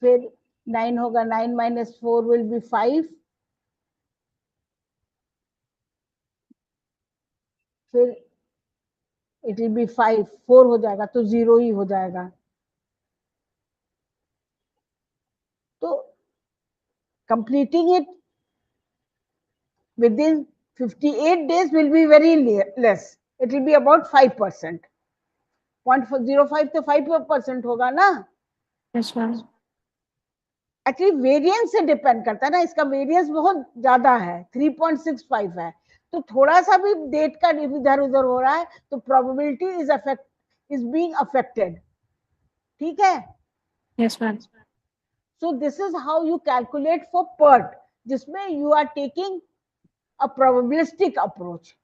फिर 9 होगा, 9 minus 4 will be 5, फिर it will be 5, 4 हो जाएगा, तो 0 ही हो जाएगा. तो completing it within 58 days will be very less. It will be about 5%. 0.05 तो 5% होगा ना. Yes, ma'am. एक्चुअली वेरिएंस से डिपेंड करता है ना, इसका वेरिएंस बहुत ज्यादा है, 3.65 है. तो थोड़ा सा भी डेट का इधर उधर हो रहा है तो प्रोबेबिलिटी इज बीइंग अफेक्टेड. ठीक है. Yes, ma'am. So this is how you calculate for PERT, जिसमें you are taking a probabilistic approach.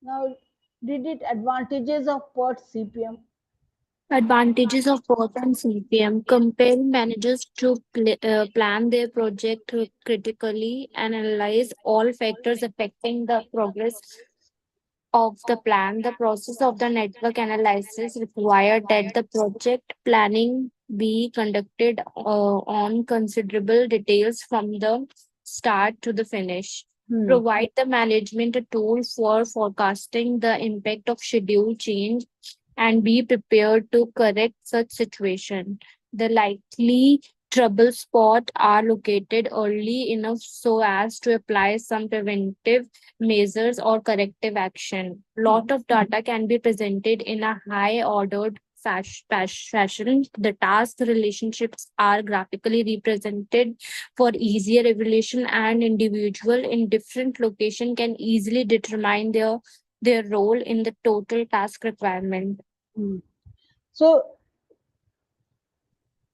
Now did it advantages of PERT CPM. Advantages of PERT and CPM compel managers to plan their project critically and analyze all factors affecting the progress of the plan. The process of the network analysis required that the project planning be conducted on considerable details from the start to the finish. Provide the management a tool for forecasting the impact of schedule change and be prepared to correct such situation. The likely trouble spot are located early enough so as to apply some preventive measures or corrective action. Lot of data can be presented in a high ordered fashion. The task relationships are graphically represented for easier evaluation, and individual in different location can easily determine their role in the total task requirement. So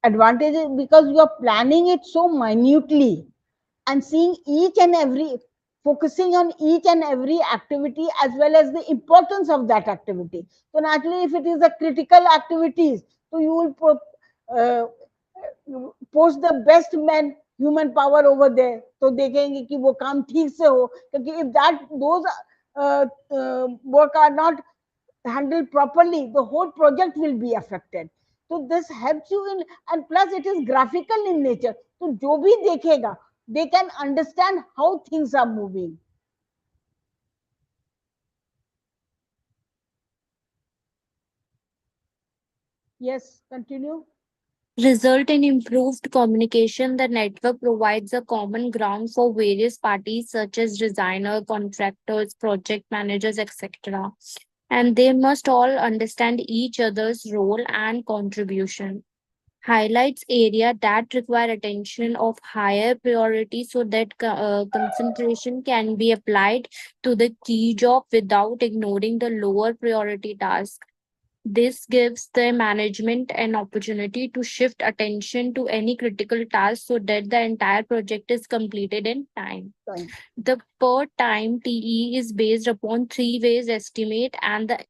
advantage is because you are planning it so minutely and seeing each and every, focusing on each and every activity as well as the importance of that activity. So naturally, if it is a critical activities, so you will uh, post the best man human power over there, तो देखेंगे कि वो काम ठीक से हो, क्योंकि if that those work are not handled properly, the whole project will be affected. So this helps you in, and plus it is graphical in nature. तो जो भी देखेगा, they can understand how things are moving. Yes, continue. Result in improved communication. The network provides a common ground for various parties such as designer, contractors, project managers, etc. And they must all understand each other's role and contribution. Highlights area that require attention of higher priority so that concentration can be applied to the key job without ignoring the lower priority task. This gives the management an opportunity to shift attention to any critical task so that the entire project is completed in time. Fine. The per time TE is based upon three ways estimate, and the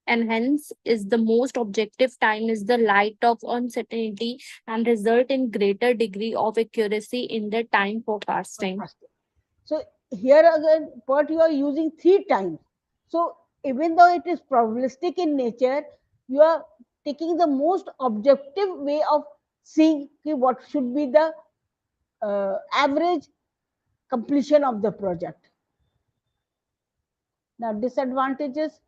and hence is the most objective time is the light of uncertainty and result in greater degree of accuracy in the time forecasting. So here again, what you are using 3 times. So even though it is probabilistic in nature, you are taking the most objective way of seeing what should be the average completion of the project. Now disadvantages.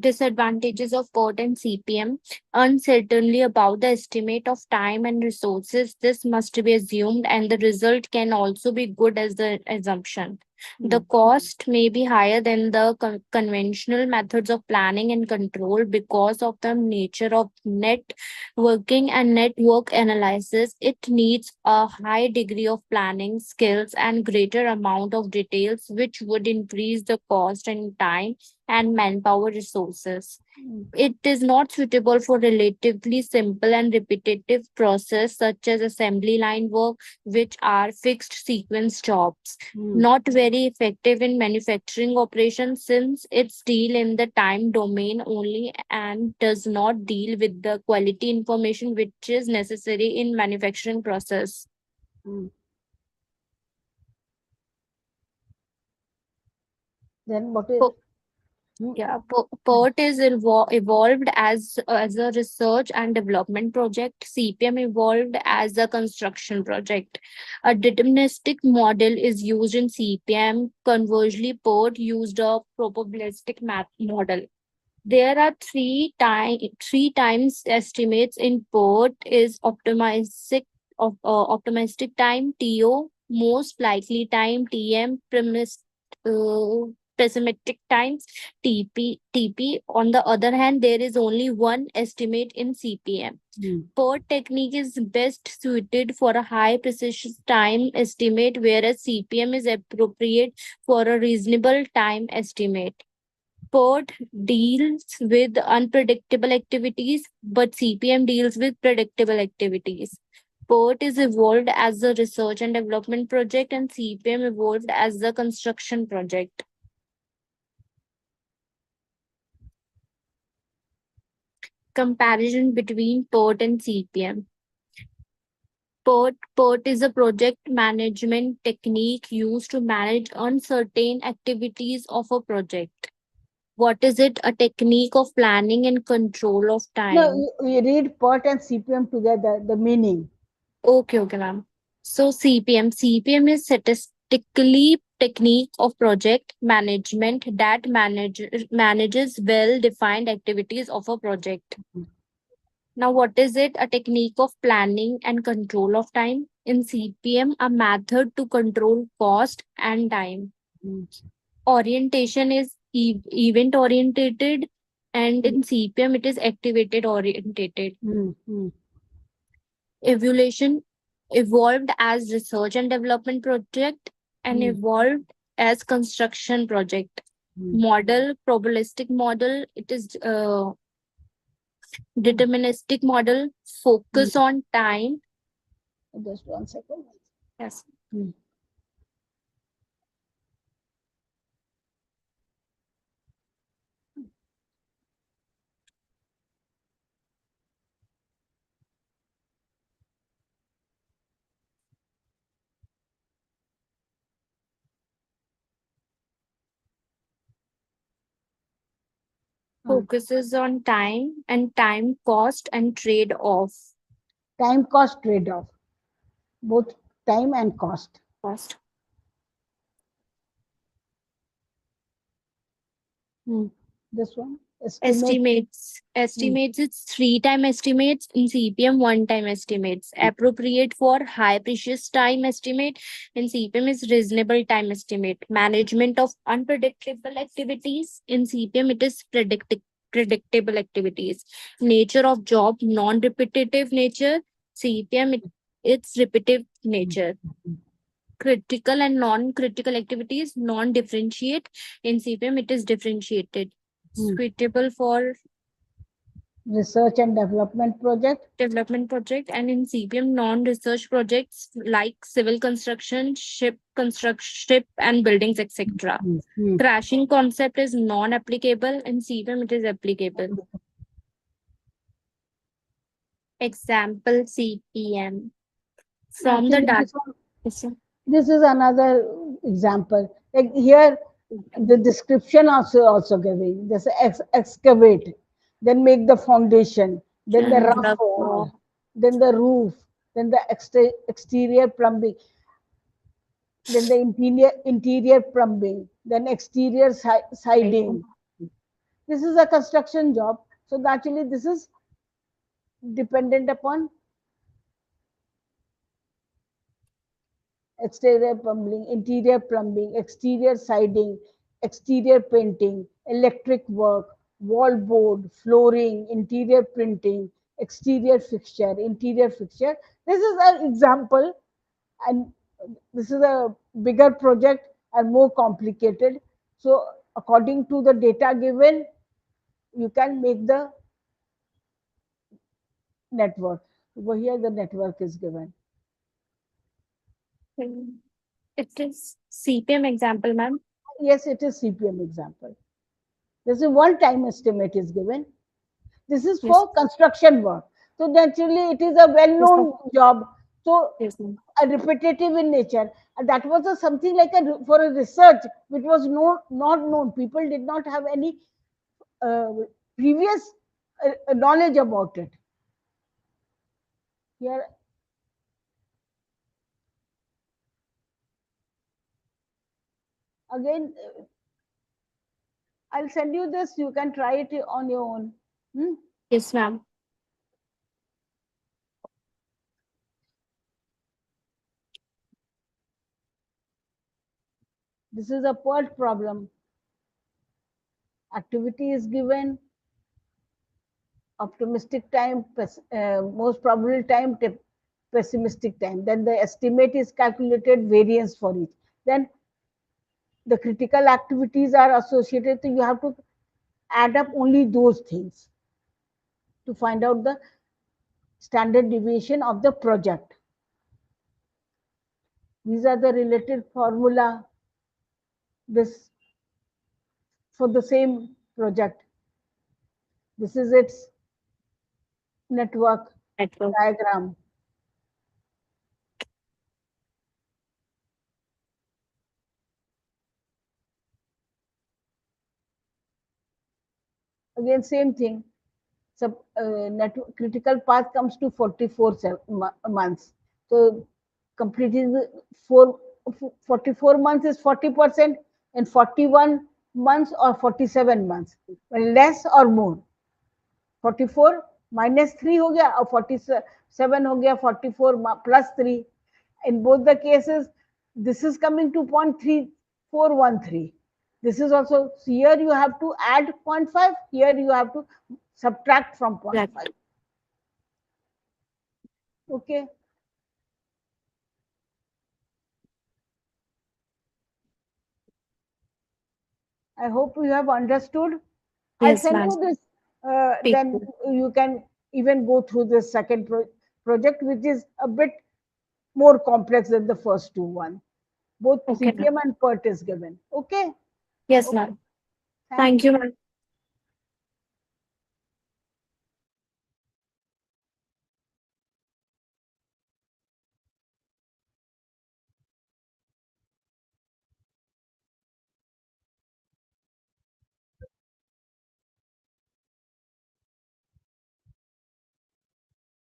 Disadvantages of PERT and CPM. Uncertainty about the estimate of time and resources. This must be assumed, and the result can also be good as the assumption. The mm, cost may be higher than the conventional methods of planning and control because of the nature of networking and network analysis. It needs a high degree of planning skills and greater amount of details, which would increase the cost and time and manpower resources. mm, It is not suitable for relatively simple and repetitive process such as assembly line work, which are fixed sequence jobs. mm, Not very effective in manufacturing operations since it's deal in the time domain only and does not deal with the quality information which is necessary in manufacturing process. mm. Then what is? Mm, Yeah, PERT is evolved as a research and development project. CPM evolved as a construction project. A deterministic model is used in CPM. Conversely, PERT used a probabilistic math model. There are three times estimates in PERT is optimistic time TO, most likely time TM, uh, pessimistic times TP. On the other hand, there is only one estimate in CPM. mm, PERT technique is best suited for a high precision time estimate, whereas CPM is appropriate for a reasonable time estimate. PERT deals with unpredictable activities, but CPM deals with predictable activities. PERT is evolved as a research and development project, and CPM evolved as a construction project. Comparison between PERT and CPM. PERT is a project management technique used to manage uncertain activities of a project. What is it? A technique of planning and control of no, time. you read PERT and CPM together, the meaning. Okay, ma'am. So CPM is statistically technique of project management that manages well-defined activities of a project. Now, what is it? A technique of planning and control of time. In CPM, a method to control cost and time. Mm, Orientation is event orientated, and in CPM, it is activated orientated. mm, mm, Evolution evolved as research and development project and mm, evolved as construction project. mm, Model probabilistic model, it is mm, deterministic model, mm. focus on time. Just 1 second. Yes. Mm. Uh, Focuses on time and time cost and trade off. Time cost trade off, both time and cost. Cost. Mm. This one, estimate. Mm, Estimates it's three time estimates in CPM, one time estimates. Appropriate for high precious time estimate in CPM is reasonable time estimate. Management of unpredictable activities in CPM, it is predictable activities. Nature of job, non repetitive nature. CPM, it's repetitive mm, nature. mm, Critical and non critical activities non differentiate. In CPM, it is differentiated. mm. Suitable for Research and development project. development project, and in CPM non-research projects like civil construction, ship and buildings, etc. Mm, mm. Crashing concept is non-applicable. In CPM, it is applicable. Example CPM from the Actually, data. this one, this is another example. Like here, the description also giving this excavate, then make the foundation, then the rough wall, then the roof, then the exterior plumbing, then the interior plumbing, then exterior siding. This is a construction job, so actually this is dependent upon exterior plumbing, interior plumbing, exterior siding, exterior painting, electric work, wall board, flooring, interior printing, exterior fixture, interior fixture. This is an example, and this is a bigger project and more complicated. So, according to the data given, you can make the network. Over here, the network is given. Mm. It is CPM example, ma'am. Yes, it is CPM example. This is one time estimate is given. This is Yes. for construction work. So naturally, it is a Yes, ma'am. well-known job. So Yes, ma'am. a repetitive in nature. And that was a, something like a for a research which was not known. People did not have any uh, previous knowledge about it. Here again, I'll send you this. You can try it on your own. Hmm? Yes, ma'am. This is a PERT problem. Activity is given, optimistic time, most probable time, pessimistic time. Then the estimate is calculated, variance for each. Then the critical activities are associated. So you have to add up only those things to find out the standard deviation of the project. These are the related formula. This for the same project. This is its network Network. diagram. Again, same thing. So, critical path comes to 44 months. So, completing the 44 months is 40%, and 41 months or 47 months. Well, less or more. 44 minus 3 हो गया और 47 हो गया 44 plus 3. In both the cases, this is coming to 0.3413. This is also, so here you have to add zero point 0.5, here you have to subtract from zero point Right. 0.5. Okay, I hope you have understood. I'll Yes, send ma'am. you this, Speak. then you can even go through this second project, which is a bit more complex than the first two one. Both Okay, ma'am. CPM and PERT is given. Okay. Yes, Okay. ma'am. Thank Thanks. you, ma'am.